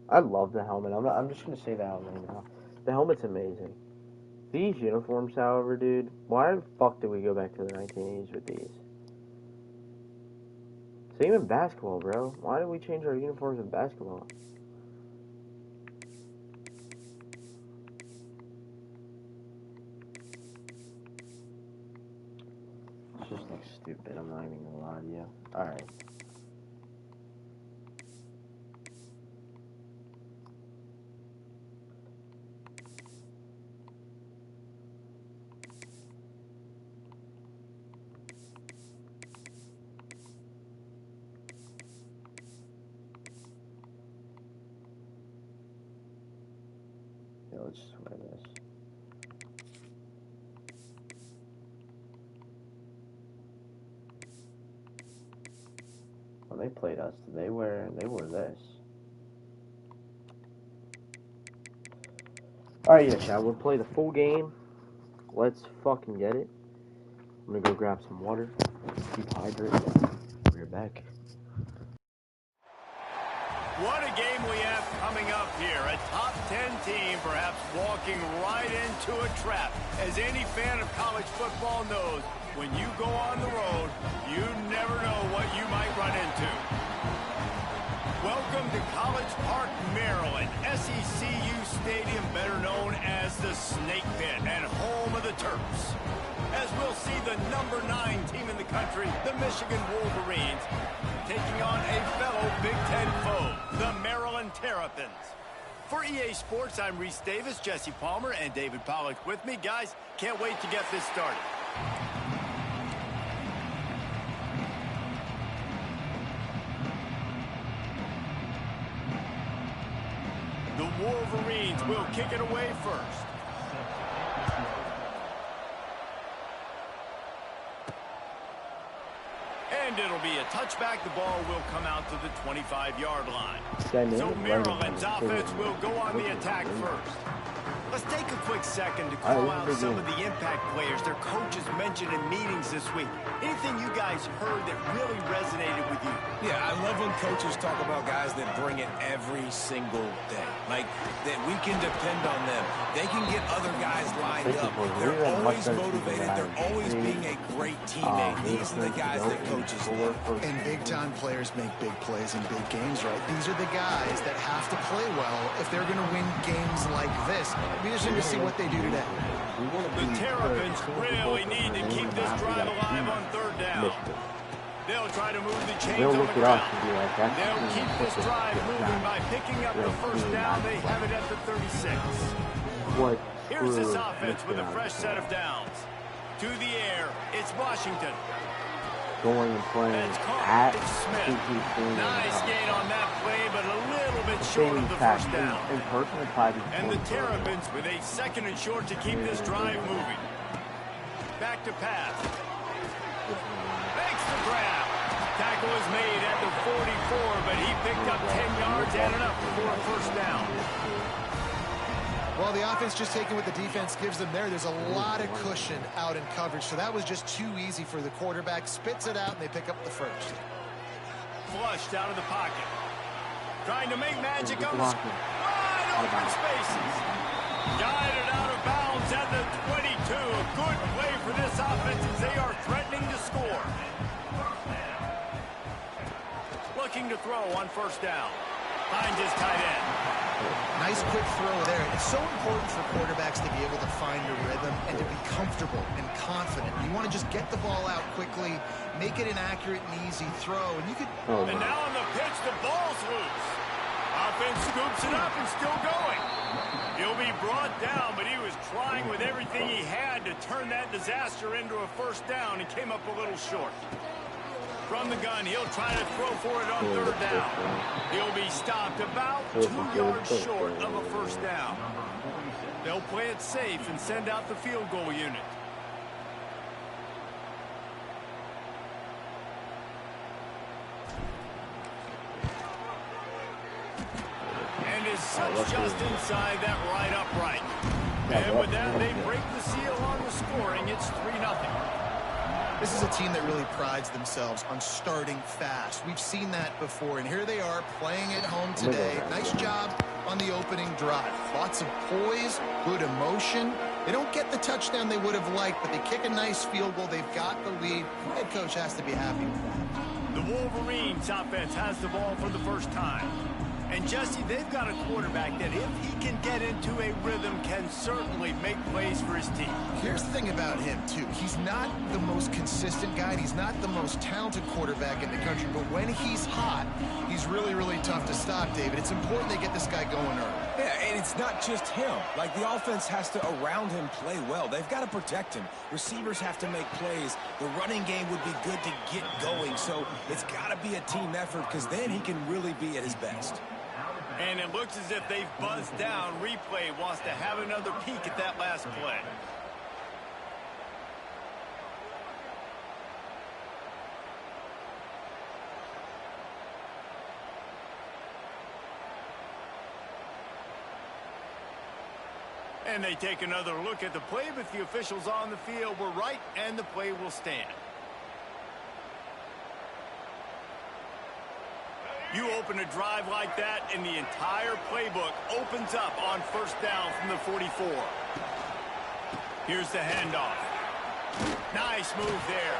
I love the helmet. I'm just gonna say that right now. The helmet's amazing. These uniforms, however, dude, why the fuck did we go back to the 1980s with these? Same in basketball, bro. Why did we change our uniforms in basketball? It just looks stupid. I'm not even gonna lie to you. Alright. Let's just wear this. When they played us, they wore this. Alright, yeah, chat, we'll play the full game. Let's fucking get it. I'm gonna go grab some water. Keep hydrated. We're back. What a game we have coming up here. A top 10 team perhaps walking right into a trap. As any fan of college football knows, when you go on the road, you never know what you might run into. Welcome to College Park, Maryland, SECU Stadium, better known as the Snake Pit and home of the Terps. As we'll see the number 9 team in the country, the Michigan Wolverines, taking on a fellow Big Ten foe, the Maryland Terrapins. For EA Sports, I'm Reese Davis, Jesse Palmer, and David Pollack with me. Guys, can't wait to get this started. The Wolverines will kick it away first. And it'll be a touchback. The ball will come out to the 25-yard line. So Maryland's offense will go on the attack first. Let's take a quick second to call out some of the impact players their coaches mentioned in meetings this week. Anything you guys heard that really resonated with you? Yeah, I love when coaches talk about guys that bring it every single day. Like, that we can depend on them. They can get other guys lined up. They're always motivated. They're always being a great teammate. These are the guys that coaches love. And big-time players make big plays in big games, right? These are the guys that have to play well if they're going to win games like this. We just need to see what they do today. The Terrapins really need to keep this drive alive on third down. They'll try to move the chains on the ground. They'll keep this drive moving by picking up the first down. They have it at the 36. Here's this offense with a fresh set of downs. To the air, it's Washington. Going and playing at Smith. Nice gain on that play, but a little bit short of the first down. And the Terrapins with a second and short to keep this drive moving. Back to pass. Makes the grab. Tackle is made at the 44, but he picked up 10 yards and enough for a first down. Well, the offense just taking what the defense gives them there. There's a lot of cushion out in coverage, so that was just too easy for the quarterback. Spits it out, and they pick up the first. Flushed out of the pocket. Trying to make magic on the wide open spaces. Guided out of bounds at the 22. A good play for this offense as they are threatening to score. Looking to throw on first down. Finds his tight end. Nice quick throw there. It's so important for quarterbacks to be able to find a rhythm and to be comfortable and confident. You want to just get the ball out quickly, make it an accurate and easy throw, and you could... And now on the pitch, the ball's loose. Offense scoops it up and still going. He'll be brought down, but he was trying with everything he had to turn that disaster into a first down and came up a little short. From the gun, he'll try to throw for it on third down. He'll be stopped about 2 yards short of a first down. They'll play it safe and send out the field goal unit. And his son just inside that right upright. And with that, they break the seal on the scoring. It's 3-0. This is a team that really prides themselves on starting fast. We've seen that before, and here they are playing at home today. Nice job on the opening drive. Lots of poise, good emotion. They don't get the touchdown they would have liked, but they kick a nice field goal. They've got the lead. Head coach has to be happy with that. The Wolverines offense has the ball for the first time. And, Jesse, they've got a quarterback that, if he can get into a rhythm, can certainly make plays for his team. Here's the thing about him, too. He's not the most consistent guy, and he's not the most talented quarterback in the country. But when he's hot, he's really, really tough to stop, David. It's important they get this guy going early. Yeah, and it's not just him. Like, the offense has to, around him, play well. They've got to protect him. Receivers have to make plays. The running game would be good to get going. So it's got to be a team effort, because then he can really be at his best. And it looks as if they've buzzed down. Replay wants to have another peek at that last play. And they take another look at the play, but the officials on the field were right, and the play will stand. You open a drive like that, and the entire playbook opens up on first down from the 44. Here's the handoff. Nice move there.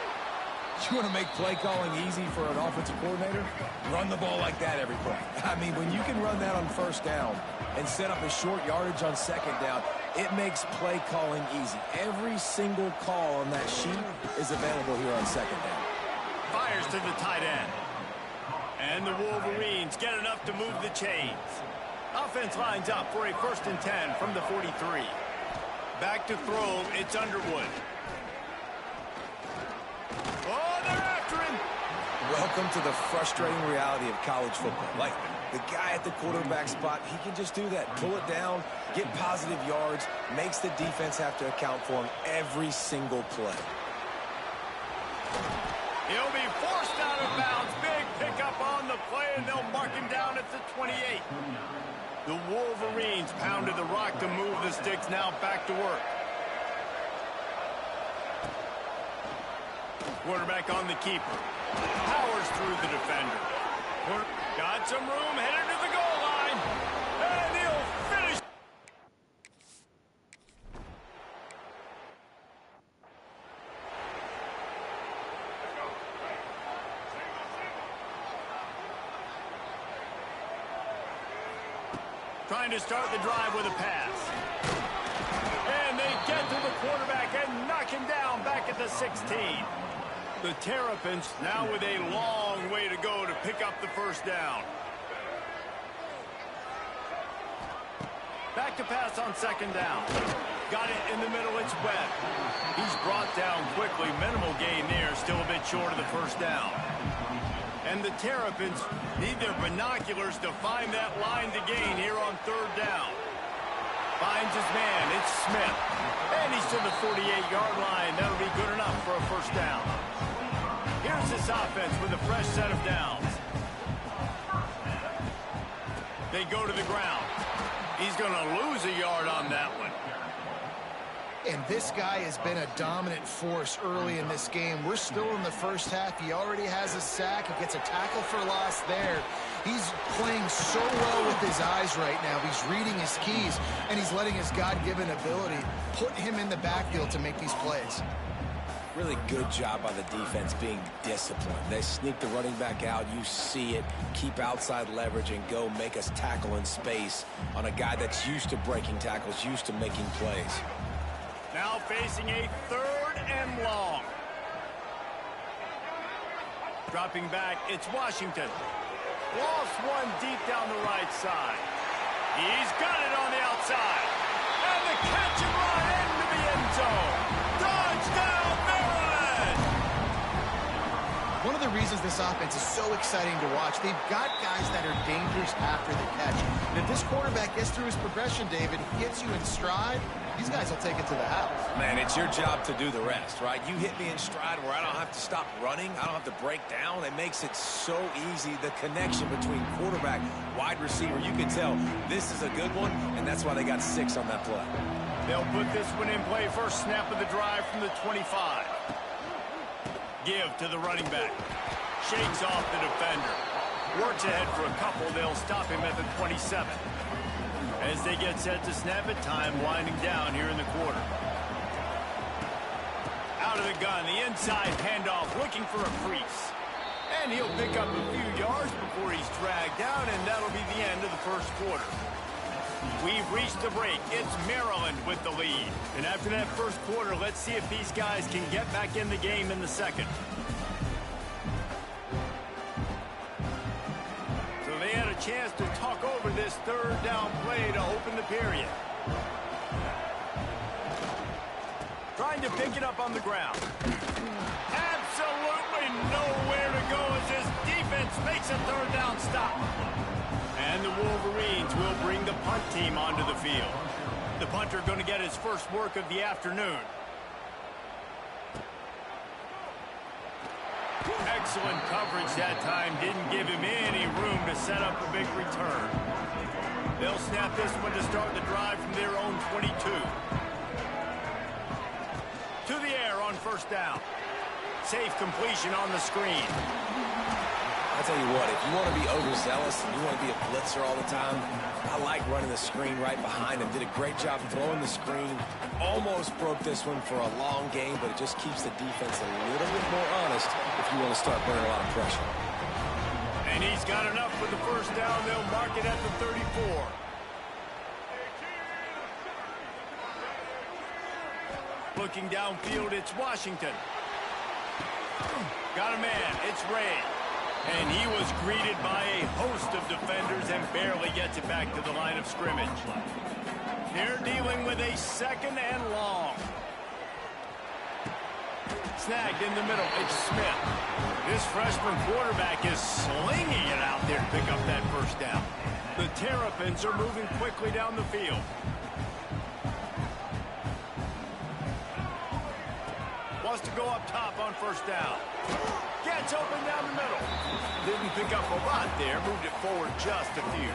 You want to make play calling easy for an offensive coordinator? Run the ball like that every play. I mean, when you can run that on first down and set up a short yardage on second down, it makes play calling easy. Every single call on that sheet is available here on second down. Fires to the tight end. And the Wolverines get enough to move the chains. Offense lines up for a 1st and 10 from the 43. Back to throw, it's Underwood. Oh, they're after him. Welcome to the frustrating reality of college football. Like, the guy at the quarterback spot, he can just do that. Pull it down, get positive yards, makes the defense have to account for him every single play. He'll be forced out of bounds. Big pickup on the play, and they'll mark him down at the 28. The Wolverines pounded the rock to move the sticks. Now back to work. Quarterback on the keeper. Powers through the defender. Got some room, headed to the goal line. And he'll finish. Trying to start the drive with a pass. And they get to the quarterback and knock him down back at the 16. The Terrapins now with a long way to go to pick up the first down. Back to pass on second down. Got it in the middle, it's Webb. He's brought down quickly. Minimal gain there, still a bit short of the first down. And the Terrapins need their binoculars to find that line to gain here on third down. Finds his man, it's Smith. And he's to the 48-yard line. That'll be good enough for a first down. Here's this offense with a fresh set of downs. They go to the ground. He's going to lose a yard on that one. And this guy has been a dominant force early in this game. We're still in the first half. He already has a sack. He gets a tackle for loss there. He's playing so well with his eyes right now. He's reading his keys, and he's letting his God-given ability put him in the backfield to make these plays. Really good job by the defense being disciplined. They sneak the running back out. You see it. Keep outside leverage and go make us tackle in space on a guy that's used to breaking tackles, used to making plays. Now facing a 3rd and long. Dropping back, it's Washington. Lost one deep down the right side. He's got it on the outside. And the catch and run into the end zone. Touchdown, Maryland! One of the reasons this offense is so exciting to watch, they've got guys that are dangerous after the catch. And if this quarterback gets through his progression, David, he gets you in stride, these guys will take it to the house. Man, it's your job to do the rest, right? You hit me in stride where I don't have to stop running. I don't have to break down. It makes it so easy. The connection between quarterback, wide receiver, you can tell this is a good one, and that's why they got 6 on that play. They'll put this one in play. First snap of the drive from the 25. Give to the running back. Shakes off the defender. Works ahead for a couple. They'll stop him at the 27. As they get set to snap it, time winding down here in the quarter. Out of the gun, the inside handoff, looking for a crease. And he'll pick up a few yards before he's dragged down, and that'll be the end of the first quarter. We've reached the break. It's Maryland with the lead. And after that first quarter, let's see if these guys can get back in the game in the second. So they had a chance to talk over this 3rd down play to open the period. Trying to pick it up on the ground. Absolutely nowhere to go as this defense makes a 3rd down stop. And the Wolverines will bring the punt team onto the field. The punter going to get his first work of the afternoon. Excellent coverage that time. Didn't give him any room to set up a big return. They'll snap this one to start the drive from their own 22. To the air on first down. Safe completion on the screen. I'll tell you what, if you want to be overzealous and you want to be a blitzer all the time, I like running the screen right behind him. Did a great job throwing the screen. Almost broke this one for a long game, but it just keeps the defense a little bit more honest if you want to start putting a lot of pressure. And he's got enough for the first down. They'll mark it at the 34. Looking downfield, it's Washington. Got a man, it's Ray. And he was greeted by a host of defenders and barely gets it back to the line of scrimmage. They're dealing with a 2nd and long. Snagged in the middle, it's Smith. This freshman quarterback is slinging it out there to pick up that first down. The Terrapins are moving quickly down the field. Wants to go up top on first down. Gets open down the middle. Didn't pick up a lot there. Moved it forward just a few.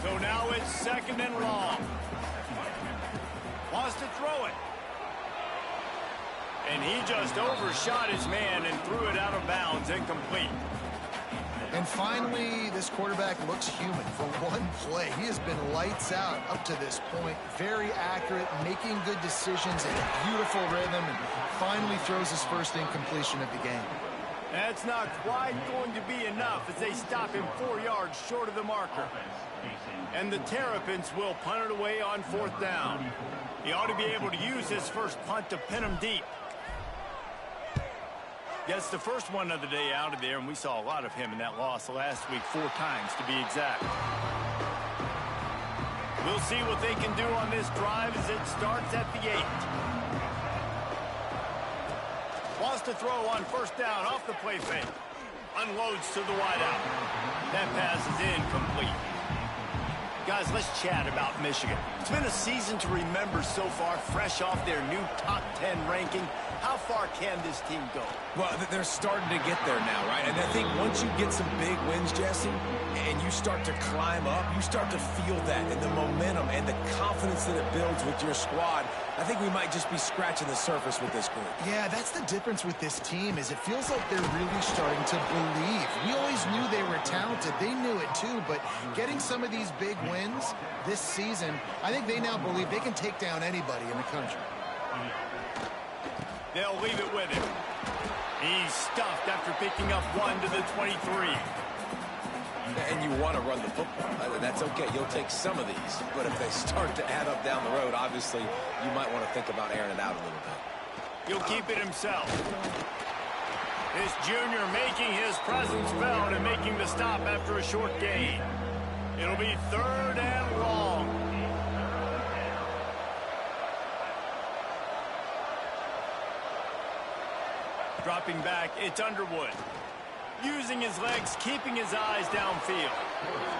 So now it's 2nd and long. Wants to throw it. And he just overshot his man and threw it out of bounds, incomplete. And finally, this quarterback looks human for one play. He has been lights out up to this point. Very accurate, making good decisions in a beautiful rhythm, and finally throws his first incompletion of the game. That's not quite going to be enough as they stop him 4 yards short of the marker. And the Terrapins will punt it away on 4th down. He ought to be able to use his first punt to pin him deep. Gets the first one of the day out of there, and we saw a lot of him in that loss last week, 4 times to be exact. We'll see what they can do on this drive as it starts at the 8. Wants to throw on first down off the play fake. Unloads to the wideout. That pass is incomplete. Guys, let's chat about Michigan. It's been a season to remember so far, fresh off their new top 10 ranking. How far can this team go? Well, they're starting to get there now, right? And I think once you get some big wins, Jesse, and you start to climb up, you start to feel that and the momentum and the confidence that it builds with your squad. I think we might just be scratching the surface with this group. Yeah, that's the difference with this team, is it feels like they're really starting to believe. We always knew they were talented. They knew it too, but getting some of these big wins this season, I think they now believe they can take down anybody in the country. They'll leave it with him. He's stuffed after picking up 1 to the 23. And you want to run the football. That's okay. You'll take some of these. But if they start to add up down the road, obviously, you might want to think about airing it out a little bit. He'll keep it himself. This junior making his presence felt and making the stop after a short gain. It'll be 3rd and long. Dropping back, it's Underwood. Using his legs, keeping his eyes downfield.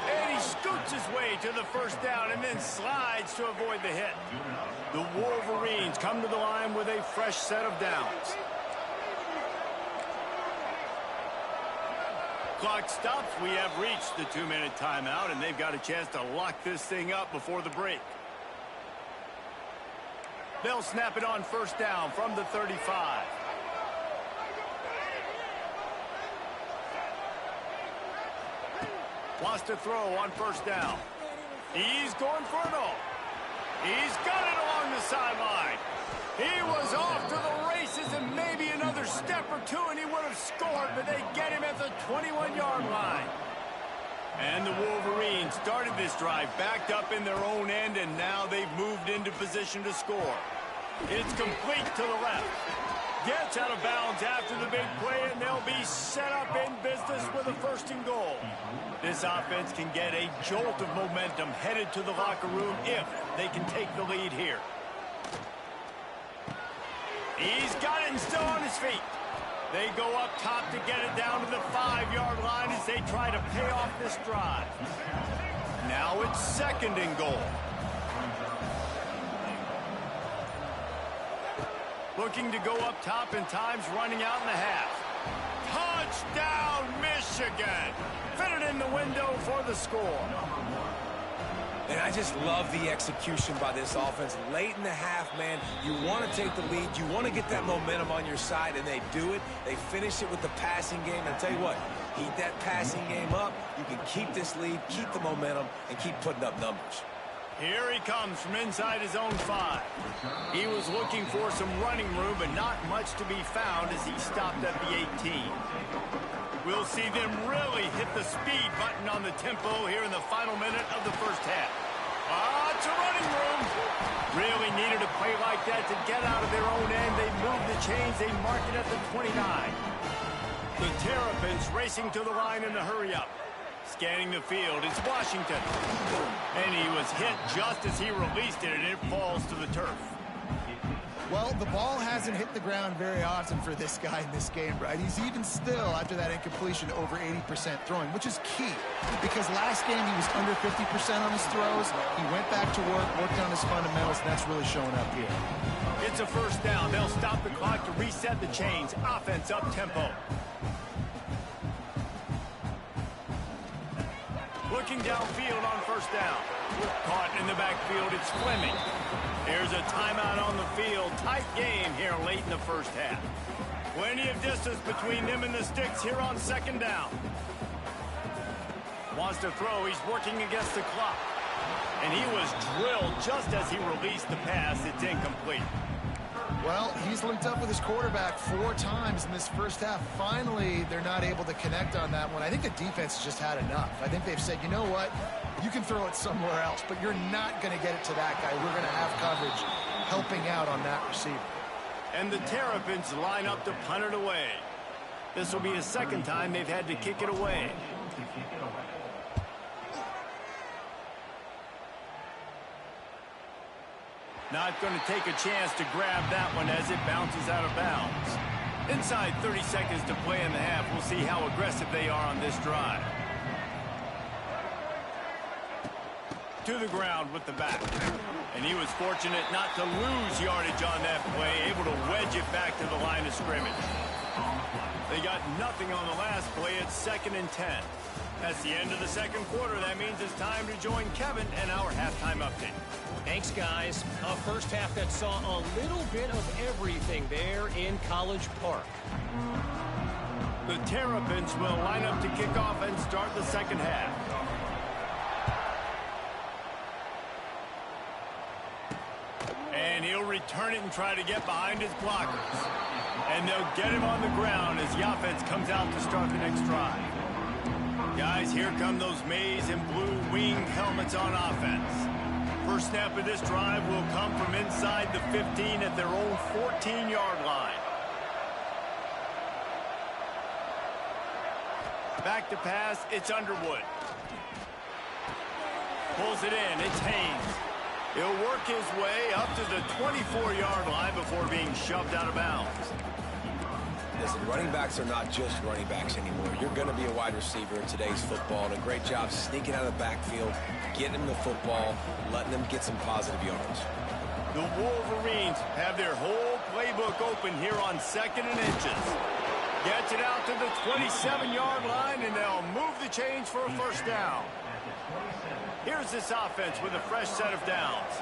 And he scoots his way to the first down and then slides to avoid the hit. The Wolverines come to the line with a fresh set of downs. Clock stops. We have reached the 2-minute timeout, and they've got a chance to lock this thing up before the break. They'll snap it on first down from the 35. Wants to throw on first down. He's going for it all. He's got it along the sideline. He was off to the races and maybe another step or two and he would have scored, but they get him at the 21-yard line. And the Wolverines started this drive backed up in their own end, and now they've moved into position to score. It's complete to the left. Gets out of bounds after the big play, and they'll be set up in business with a 1st and goal. This offense can get a jolt of momentum headed to the locker room if they can take the lead here. He's got it and still on his feet. They go up top to get it down to the 5-yard line as they try to pay off this drive. Now it's 2nd and goal. Looking to go up top, and time's running out in the half. Touchdown, Michigan! Fitted in the window for the score. And I just love the execution by this offense. Late in the half, man, you want to take the lead. You want to get that momentum on your side, and they do it. They finish it with the passing game. And I'll tell you what, heat that passing game up. You can keep this lead, keep the momentum, and keep putting up numbers. Here he comes from inside his own 5. He was looking for some running room, but not much to be found as he stopped at the 18. We'll see them really hit the speed button on the tempo here in the final minute of the first half. It's a running room. Really needed a play like that to get out of their own end. They move the chains. They mark it at the 29. The Terrapins racing to the line in the hurry-up. Scanning the field, it's Washington. And he was hit just as he released it, and it falls to the turf. Well, the ball hasn't hit the ground very often for this guy in this game, right? He's even still, after that incompletion, over 80% throwing, which is key. Because last game he was under 50% on his throws. He went back to work, worked on his fundamentals, and that's really showing up here. It's a first down. They'll stop the clock to reset the chains. Offense up-tempo. Looking downfield on first down. Caught in the backfield, it's Fleming. There's a timeout on the field. Tight game here late in the first half. Plenty of distance between them and the sticks here on 2nd down. Wants to throw. He's working against the clock. And he was drilled just as he released the pass. It's incomplete. Well, he's linked up with his quarterback 4 times in this first half. Finally, they're not able to connect on that one. I think the defense has just had enough. I think they've said, you know what? You can throw it somewhere else, but you're not going to get it to that guy. We're going to have coverage helping out on that receiver. And the Terrapins line up to punt it away. This will be the 2nd time they've had to kick it away. Not going to take a chance to grab that one as it bounces out of bounds. Inside 30 seconds to play in the half. We'll see how aggressive they are on this drive. To the ground with the back. And he was fortunate not to lose yardage on that play, able to wedge it back to the line of scrimmage. They got nothing on the last play. It's 2nd and 10. That's the end of the 2nd quarter. That means it's time to join Kevin and our halftime update. Thanks, guys. A first half that saw a little bit of everything there in College Park. The Terrapins will line up to kick off and start the 2nd half. And And he'll return it and try to get behind his blockers. And they'll get him on the ground as the offense comes out to start the next drive. Guys, here come those maize and blue winged helmets on offense. First snap of this drive will come from inside the 15 at their own 14-yard line. Back to pass, it's Underwood. Pulls it in, it's Haynes. He'll work his way up to the 24-yard line before being shoved out of bounds. Listen, running backs are not just running backs anymore. You're going to be a wide receiver in today's football, and a great job sneaking out of the backfield, getting them the football, letting them get some positive yards. The Wolverines have their whole playbook open here on 2nd and inches. Gets it out to the 27-yard line, and they'll move the chains for a first down. Here's this offense with a fresh set of downs.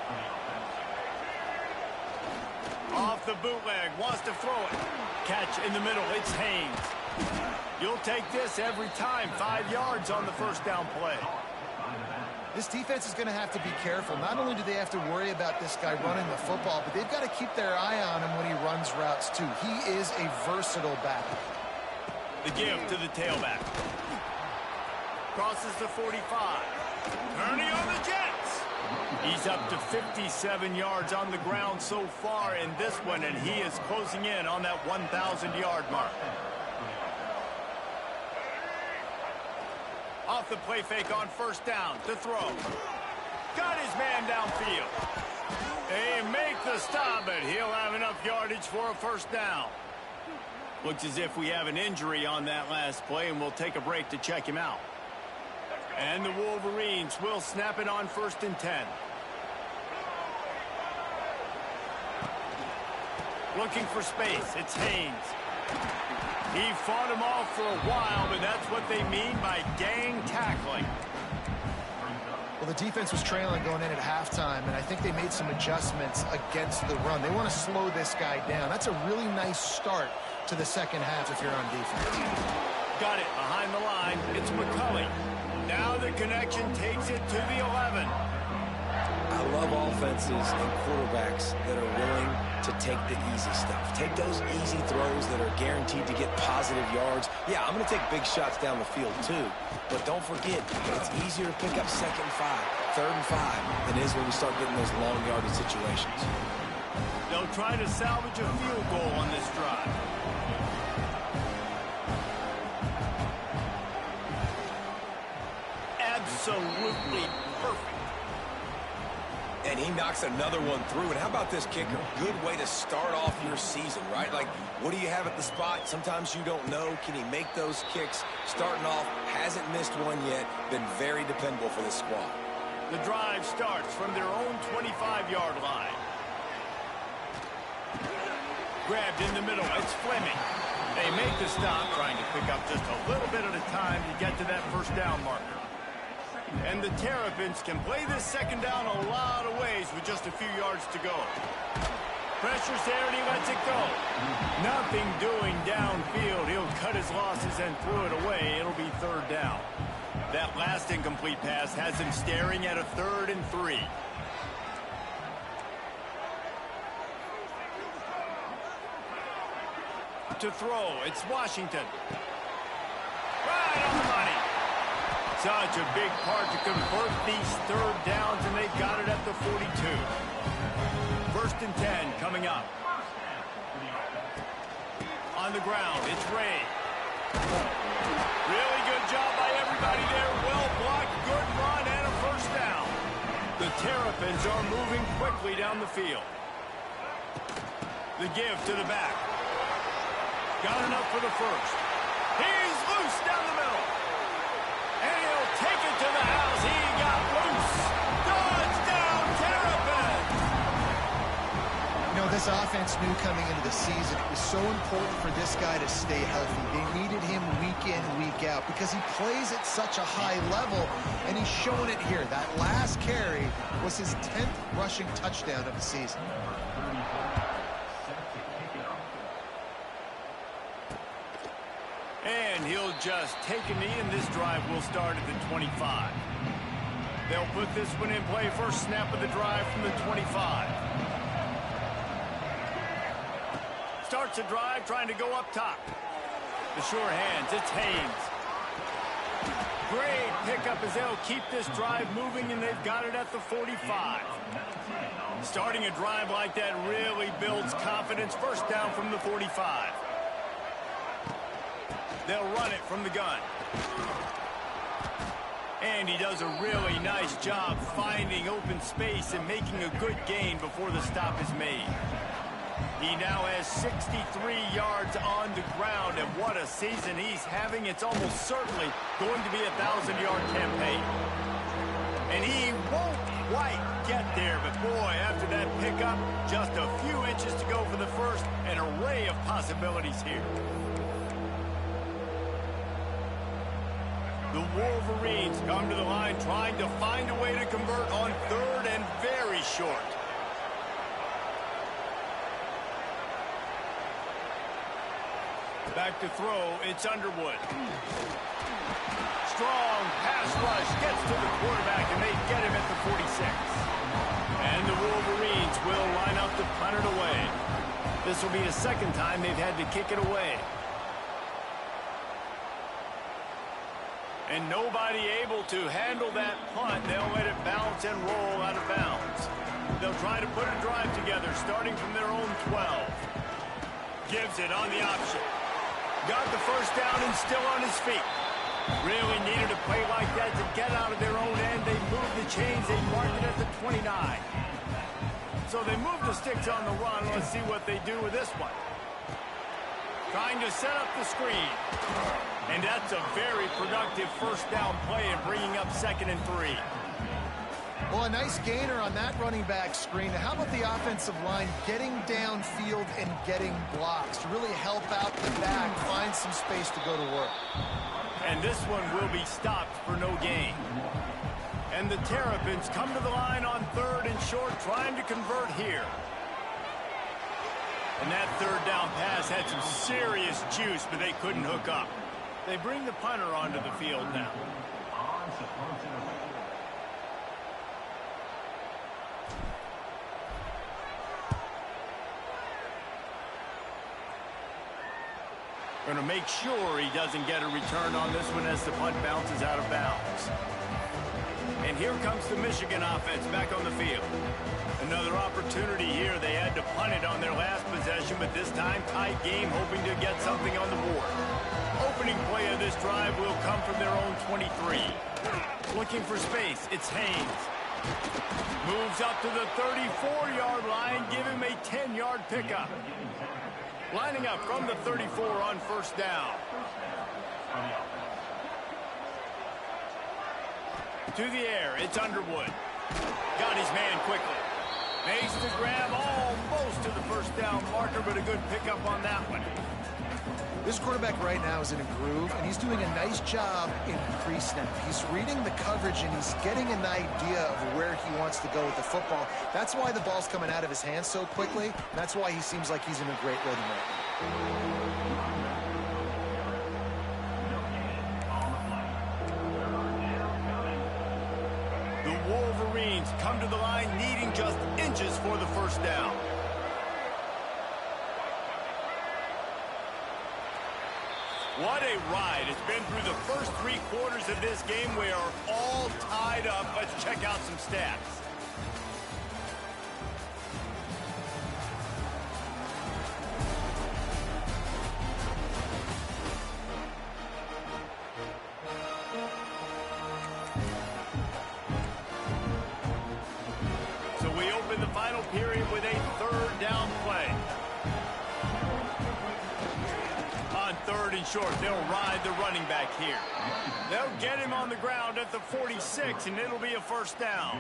Off the bootleg, wants to throw it. Catch in the middle, it's Haynes. You'll take this every time. 5 yards on the first down play. This defense is going to have to be careful. Not only do they have to worry about this guy running the football, but they've got to keep their eye on him when he runs routes too. He is a versatile back. The give to the tailback. Crosses the 45. Turning on the Jets. He's up to 57 yards on the ground so far in this one, and he is closing in on that 1,000-yard mark. Off the play fake on first down to throw. Got his man downfield. They make the stop, but he'll have enough yardage for a first down. Looks as if we have an injury on that last play, and we'll take a break to check him out. And the Wolverines will snap it on 1st and 10. Looking for space, it's Haynes. He fought him off for a while, but that's what they mean by gang tackling. Well, the defense was trailing going in at halftime, and I think they made some adjustments against the run. They want to slow this guy down. That's a really nice start to the second half if you're on defense. Got it behind the line. It's McCulley. Now the connection takes it to the 11. I love offenses and quarterbacks that are willing to take the easy stuff. Take those easy throws that are guaranteed to get positive yards. Yeah, I'm going to take big shots down the field too. But don't forget, it's easier to pick up 2nd and 5, 3rd and 5 than it is when we start getting those long yardage situations. They'll try to salvage a field goal on this drive. Absolutely perfect. And he knocks another one through. And how about this kicker? Good way to start off your season, right? Like, what do you have at the spot? Sometimes you don't know. Can he make those kicks? Starting off, hasn't missed one yet. Been very dependable for this squad. The drive starts from their own 25-yard line. Grabbed in the middle. It's Fleming. They make the stop, trying to pick up just a little bit at a time to get to that first down marker. And the Terrapins can play this second down a lot of ways with just a few yards to go. Pressure's there and he lets it go. Nothing doing downfield. He'll cut his losses and throw it away. It'll be 3rd down. That last incomplete pass has him staring at a 3rd and 3. To throw, it's Washington. Right on the money. Such a big part to convert these 3rd downs, and they've got it at the 42. 1st and 10 coming up. On the ground, it's Ray. Really good job by everybody there. Well blocked, good run, and a first down. The Terrapins are moving quickly down the field. The give to the back. Got enough for the first. He's loose down the middle. And he'll take it to the house. He got loose. Touchdown, Terrapins! You know, this offense knew coming into the season it was so important for this guy to stay healthy. They needed him week in, week out because he plays at such a high level, and he's showing it here. That last carry was his 10th rushing touchdown of the season. And he'll just take a knee, and this drive will start at the 25. They'll put this one in play. First snap of the drive from the 25. starts a drive trying to go up top. The sure hands, it's Haynes. Great pickup as they'll keep this drive moving, and they've got it at the 45. Starting a drive like that really builds confidence. First down from the 45. They'll run it from the gun. And he does a really nice job finding open space and making a good gain before the stop is made. He now has 63 yards on the ground, and what a season he's having. It's almost certainly going to be a 1,000-yard campaign. And he won't quite get there, but boy, after that pickup, just a few inches to go for the first, an array of possibilities here. The Wolverines come to the line trying to find a way to convert on third and very short. Back to throw, it's Underwood. Strong pass rush gets to the quarterback, and they get him at the 46. And the Wolverines will line up to punt it away. This will be the second time they've had to kick it away. And nobody able to handle that punt. They'll let it bounce and roll out of bounds. They'll try to put a drive together, starting from their own 12. Gives it on the option. Got the first down and still on his feet. Really needed a play like that to get out of their own end. They move the chains. They mark it at the 29. So they move the sticks on the run. Let's see what they do with this one. Trying to set up the screen. And that's a very productive first down play and bringing up 2nd and 3. Well, a nice gainer on that running back screen. How about the offensive line getting downfield and getting blocks to really help out the back, find some space to go to work. And this one will be stopped for no gain. And the Terrapins come to the line on third and short, trying to convert here. And that third down pass had some serious juice, but they couldn't hook up. They bring the punter onto the field now. Going to make sure he doesn't get a return on this one as the punt bounces out of bounds. And here comes the Michigan offense back on the field. Another opportunity here. They had to punt it on their last possession, but this time tight game, hoping to get something on the board. Opening play of this drive will come from their own 23. Looking for space, it's Haynes. Moves up to the 34-yard line, give him a 10-yard pickup. Lining up from the 34 on first down. To the air, it's Underwood. Got his man quickly. Makes the grab almost to the first down marker, but a good pickup on that one. This quarterback right now is in a groove, and he's doing a nice job in pre-snap. He's reading the coverage, and he's getting an idea of where he wants to go with the football. That's why the ball's coming out of his hands so quickly, and that's why he seems like he's in a great rhythm right now. The Wolverines come to the line needing just inches for the first down. What a ride. It's been through the first 3 quarters of this game. We are all tied up. Let's check out some stats. So we open the final period with a third down play. On third and short, they'll ride the running back here. They'll get him on the ground at the 46, and it'll be a first down.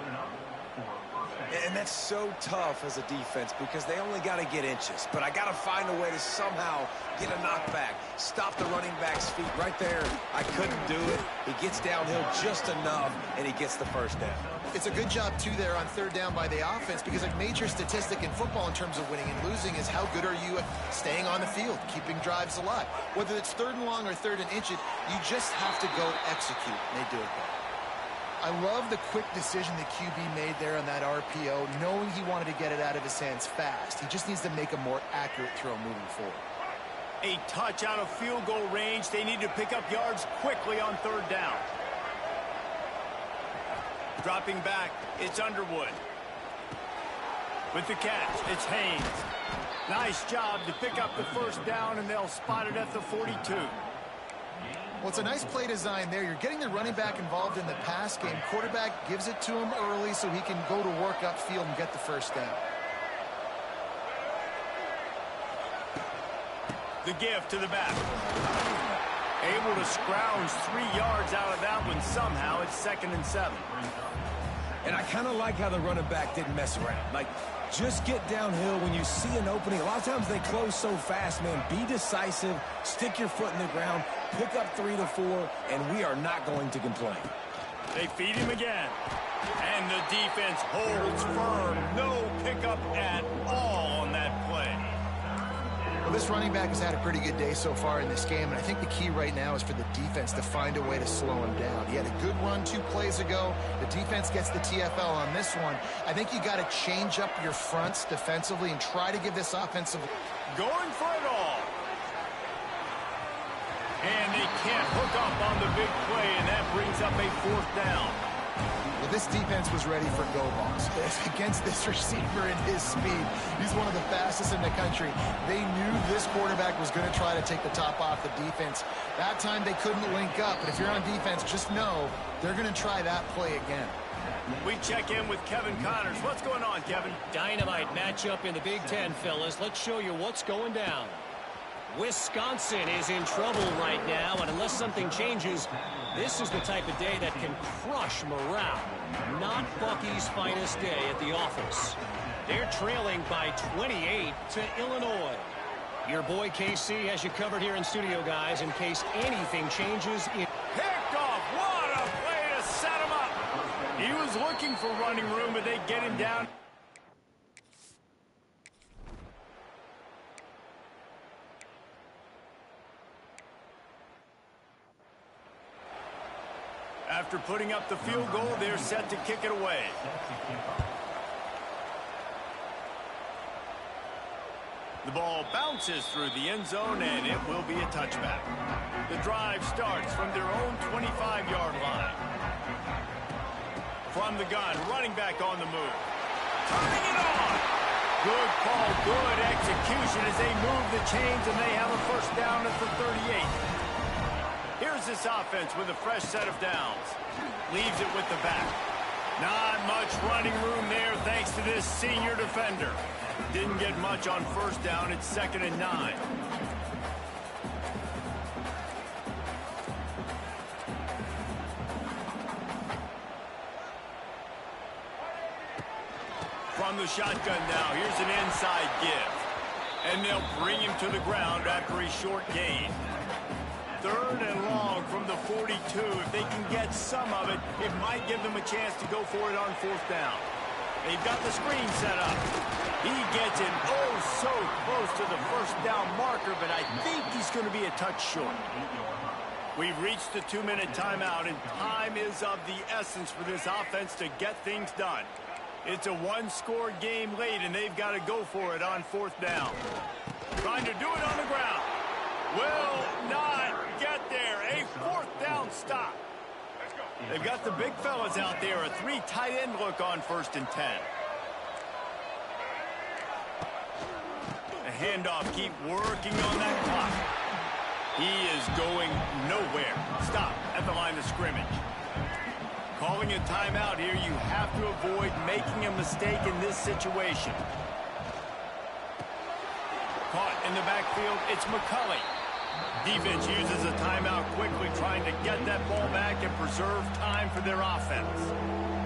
And that's so tough as a defense because they only got to get inches. But I got to find a way to somehow get a knockback, stop the running back's feet right there. I couldn't do it. He gets downhill just enough, and he gets the first down. It's a good job, too, there on third down by the offense because a major statistic in football in terms of winning and losing is how good are you at staying on the field, keeping drives alive. Whether it's third and long or third and inches, you just have to go execute, and they do it well. I love the quick decision the QB made there on that RPO, knowing he wanted to get it out of his hands fast. He just needs to make a more accurate throw moving forward. A touch out of field goal range. They need to pick up yards quickly on third down. Dropping back, it's Underwood. With the catch, it's Haynes. Nice job to pick up the first down, and they'll spot it at the 42. Well, it's a nice play design there. You're getting the running back involved in the pass game. Quarterback gives it to him early so he can go to work upfield and get the first down. The give to the back. Able to scrounge 3 yards out of that one somehow. It's 2nd and 7. And I kind of like how the running back didn't mess around. Like, just get downhill when you see an opening. A lot of times they close so fast, man. Be decisive, stick your foot in the ground, pick up 3 to 4, and we are not going to complain. They feed him again. And the defense holds firm. No pickup at all on that play. Well, this running back has had a pretty good day so far in this game, and I think the key right now is for the defense to find a way to slow him down. He had a good run 2 plays ago. The defense gets the TFL on this one. I think you got to change up your fronts defensively and try to give this offensive... Going for it all. And they can't hook up on the big play, and that brings up a 4th down. Well, this defense was ready for go balls. Against this receiver and his speed, he's one of the fastest in the country. They knew this quarterback was going to try to take the top off the defense. That time they couldn't link up, but if you're on defense, just know they're going to try that play again. We check in with Kevin Connors. What's going on, Kevin? Dynamite matchup in the Big Ten, fellas. Let's show you what's going down. Wisconsin is in trouble right now, and unless something changes, this is the type of day that can crush morale. Not Bucky's finest day at the office. They're trailing by 28 to Illinois. Your boy KC has you covered here in studio, guys, in case anything changes. Picked off. What a play to set him up. He was looking for running room, but they get him down. After putting up the field goal, they're set to kick it away. The ball bounces through the end zone, and it will be a touchback. The drive starts from their own 25-yard line. From the gun, running back on the move. Turning it on. Good call, good execution as they move the chains, and they have a first down at the 38. Here's this offense with a fresh set of downs. Leaves it with the back. Not much running room there thanks to this senior defender. Didn't get much on first down. It's 2nd and 9. From the shotgun now, here's an inside give. And they'll bring him to the ground after a short gain. 3rd and long from the 42. If they can get some of it, it might give them a chance to go for it on 4th down. They've got the screen set up. He gets it so close to the first down marker, but I think he's going to be a touch short. We've reached the 2-minute timeout, and time is of the essence for this offense to get things done. It's a 1-score game late, and they've got to go for it on 4th down. Trying to do it on the ground. Will not get there. A 4th down stop. They've got the big fellas out there. A 3 tight end look on 1st and 10. The handoff, keep working on that clock. He is going nowhere. Stop at the line of scrimmage. Calling a timeout here. You have to avoid making a mistake in this situation. Caught in the backfield. It's McCulley. Defense uses a timeout quickly, trying to get that ball back and preserve time for their offense.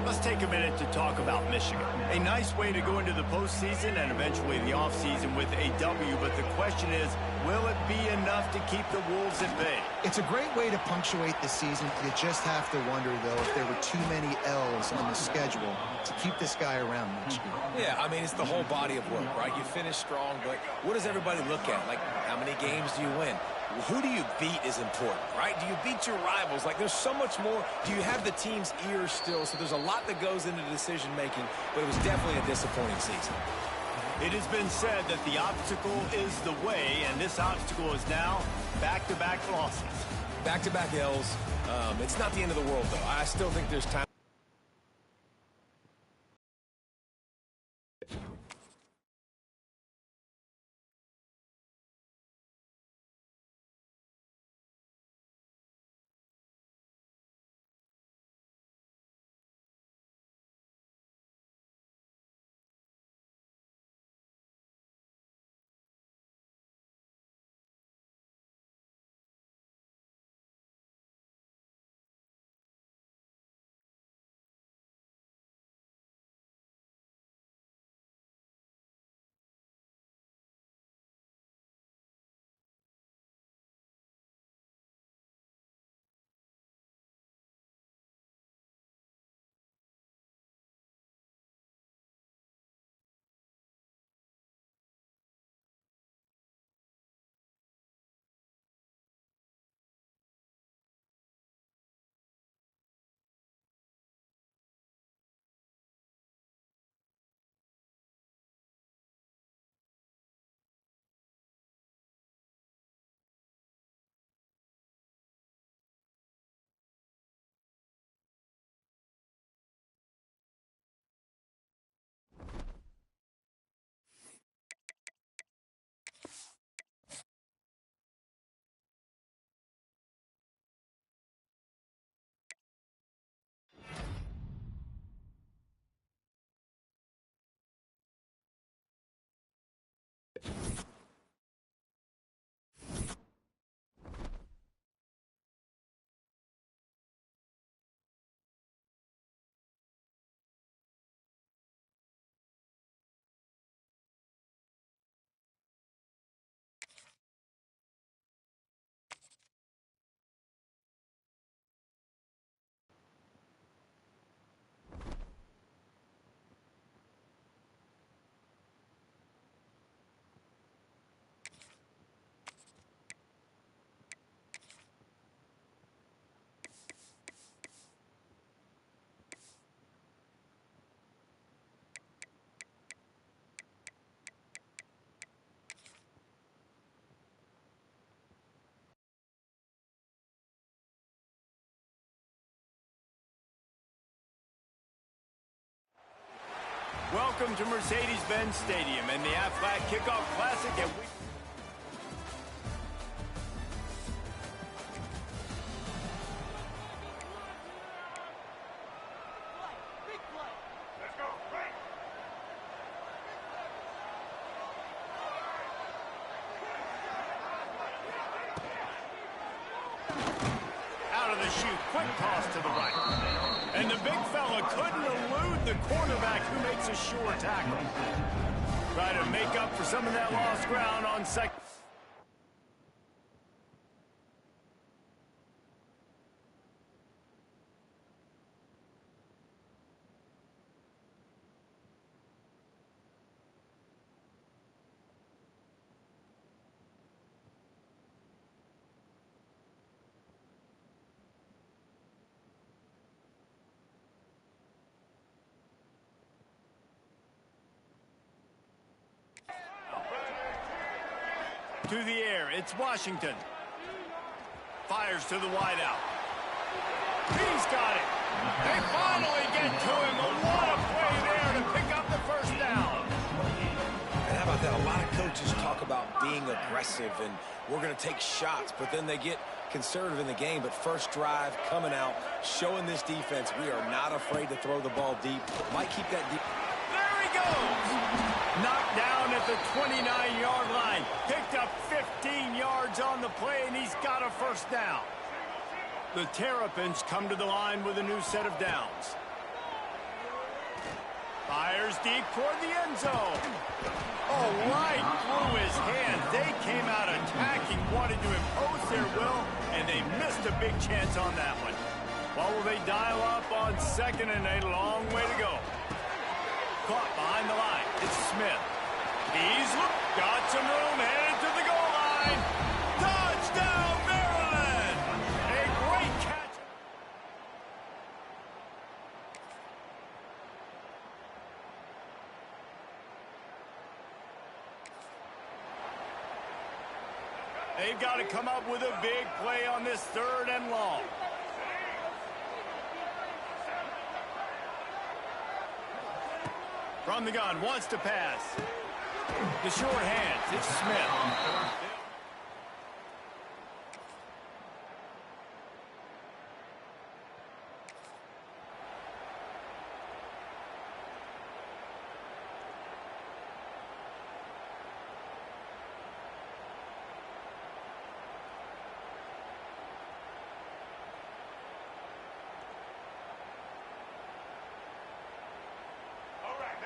Let's take a minute to talk about Michigan. A nice way to go into the postseason and eventually the offseason with a W, but the question is, will it be enough to keep the Wolves at bay? It's a great way to punctuate the season. You just have to wonder, though, if there were too many L's on the schedule to keep this guy around next year. Yeah, I mean, it's the whole body of work, right? You finish strong, but what does everybody look at? Like, how many games do you win? who do you beat is important, right? Do you beat your rivals? Like, there's so much more. Do you have the team's ear still? So there's a lot that goes into decision-making, but it was definitely a disappointing season. It has been said that the obstacle is the way, and this obstacle is now back-to-back losses. Back-to-back L's. It's not the end of the world, though. I still think there's time. Welcome to Mercedes-Benz Stadium and the Aflac Kickoff Classic. Out of the chute, quick toss to the right. And the big fella couldn't elude the cornerback who makes a sure tackle. Try to make up for some of that lost ground on second. To the air, it's Washington. Fires to the wideout. He's got it. They finally get to him. And what a play there to pick up the first down. And how about that? A lot of coaches talk about being aggressive and we're going to take shots, but then they get conservative in the game. But first drive, coming out, showing this defense, we are not afraid to throw the ball deep. Might keep that deep. There he goes. Knocked down at the 29-yard line. Picked up 15 yards on the play, and he's got a first down. The Terrapins come to the line with a new set of downs. Fires deep toward the end zone. Oh, right through his hands. They came out attacking, wanted to impose their will, and they missed a big chance on that one. What will they dial up on second and a long way to go? Caught behind the line. It's Smith. He's got some room, headed to the goal line. Touchdown! They've got to come up with a big play on this 3rd and long. From the gun, wants to pass. The short hands, it's Smith.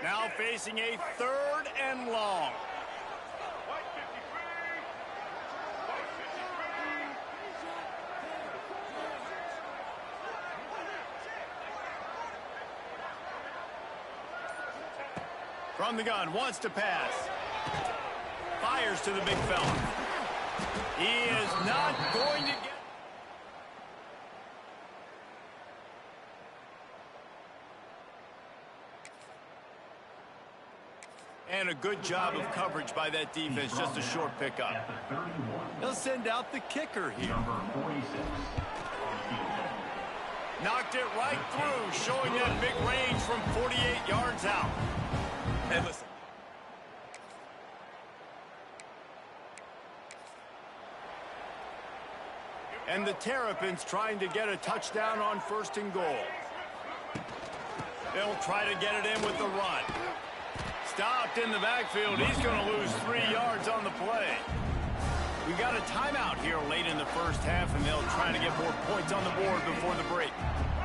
Now facing a 3rd and long. From the gun, wants to pass. Fires to the big fella. He is not going to get... And a good job of coverage by that defense, just a short pickup. They'll send out the kicker here. Knocked it right through, showing that big range from 48 yards out. And listen. And the Terrapins trying to get a touchdown on 1st and goal. They'll try to get it in with the run. Stopped in the backfield. He's going to lose 3 yards on the play. We got a timeout here late in the 1st half, and they'll try to get more points on the board before the break.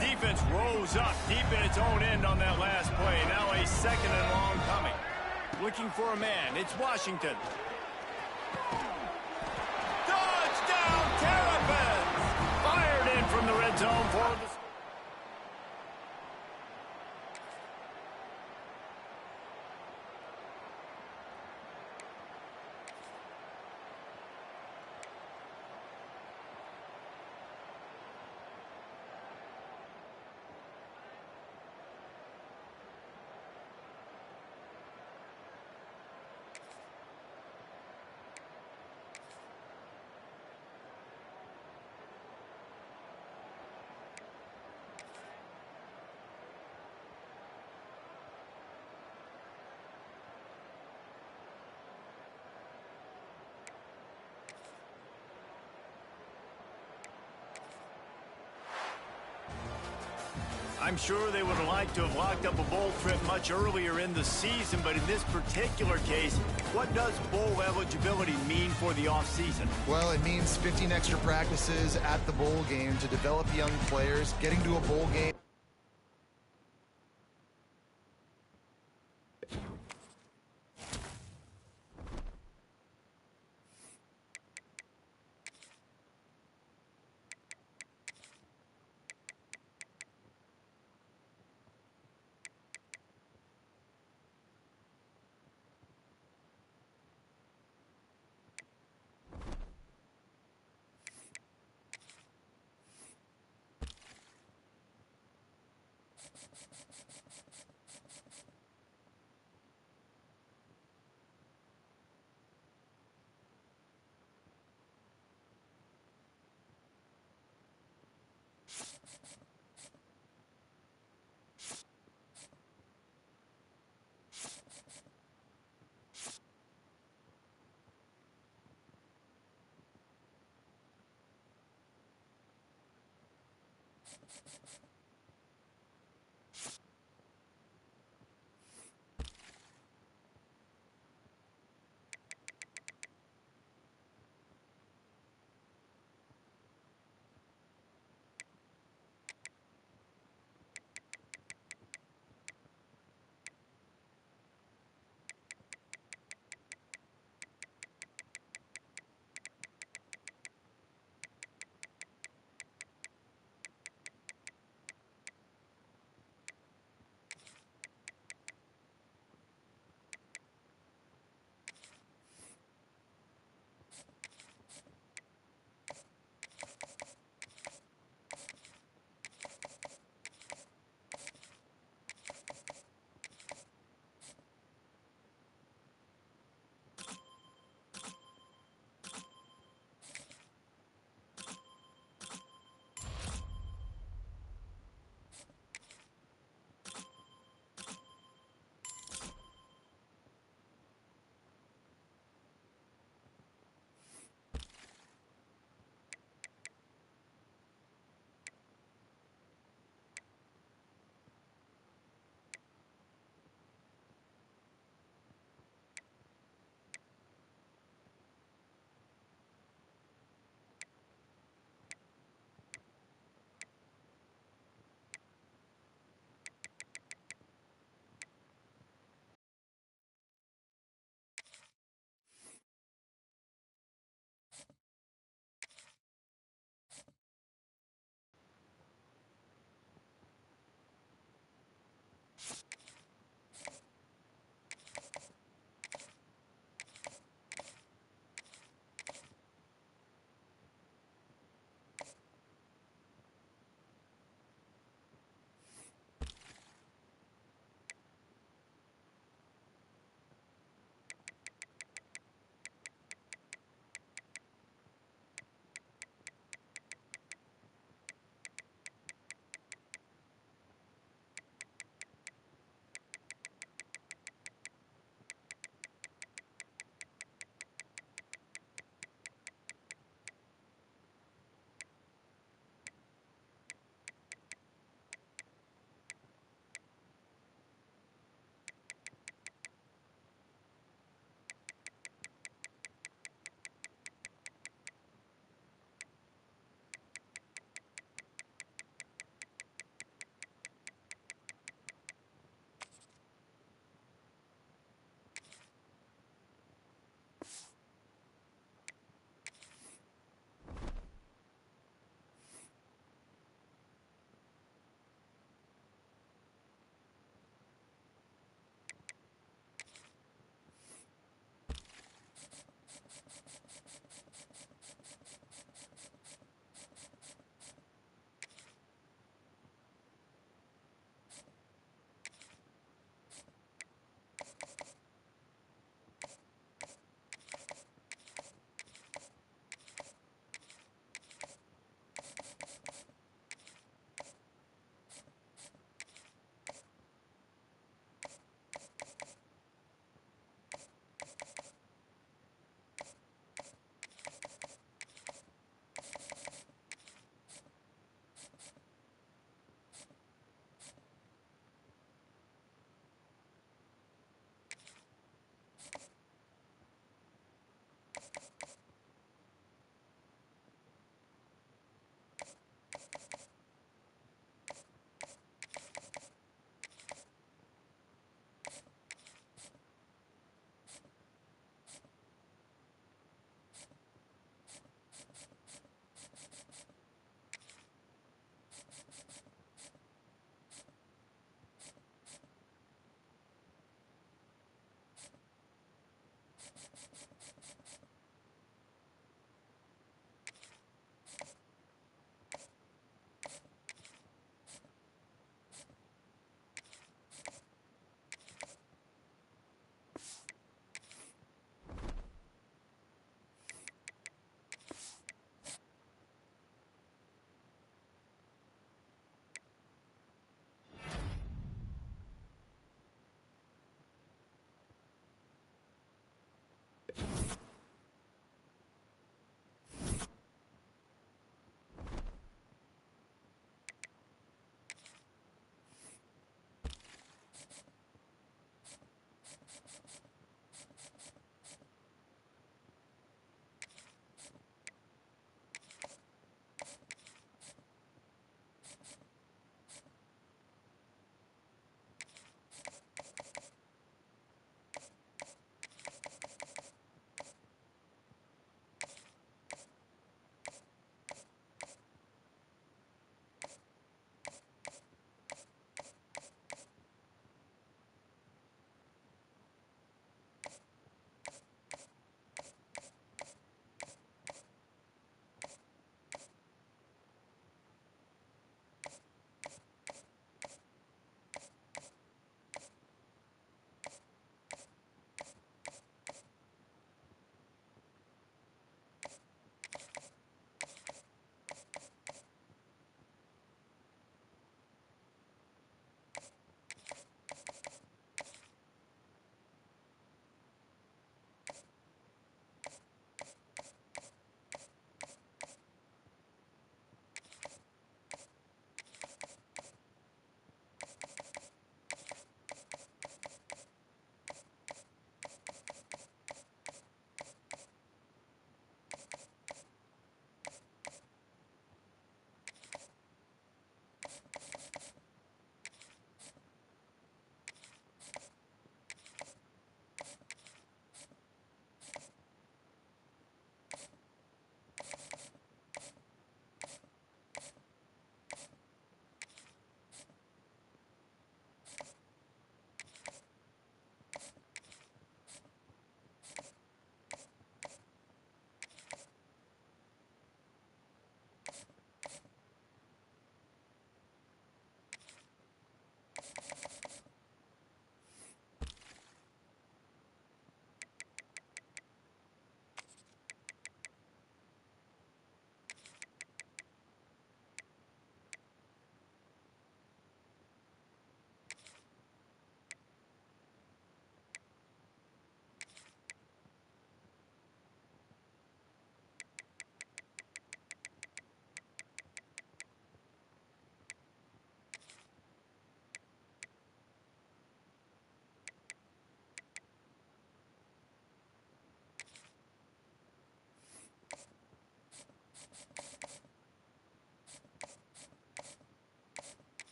Defense rose up deep in its own end on that last play. Now a 2nd and long coming. Looking for a man. It's Washington. Touchdown, Terrapins! Fired in from the red zone for the... I'm sure they would have liked to have locked up a bowl trip much earlier in the season, but in this particular case, what does bowl eligibility mean for the offseason? Well, it means 15 extra practices at the bowl game to develop young players, getting to a bowl game.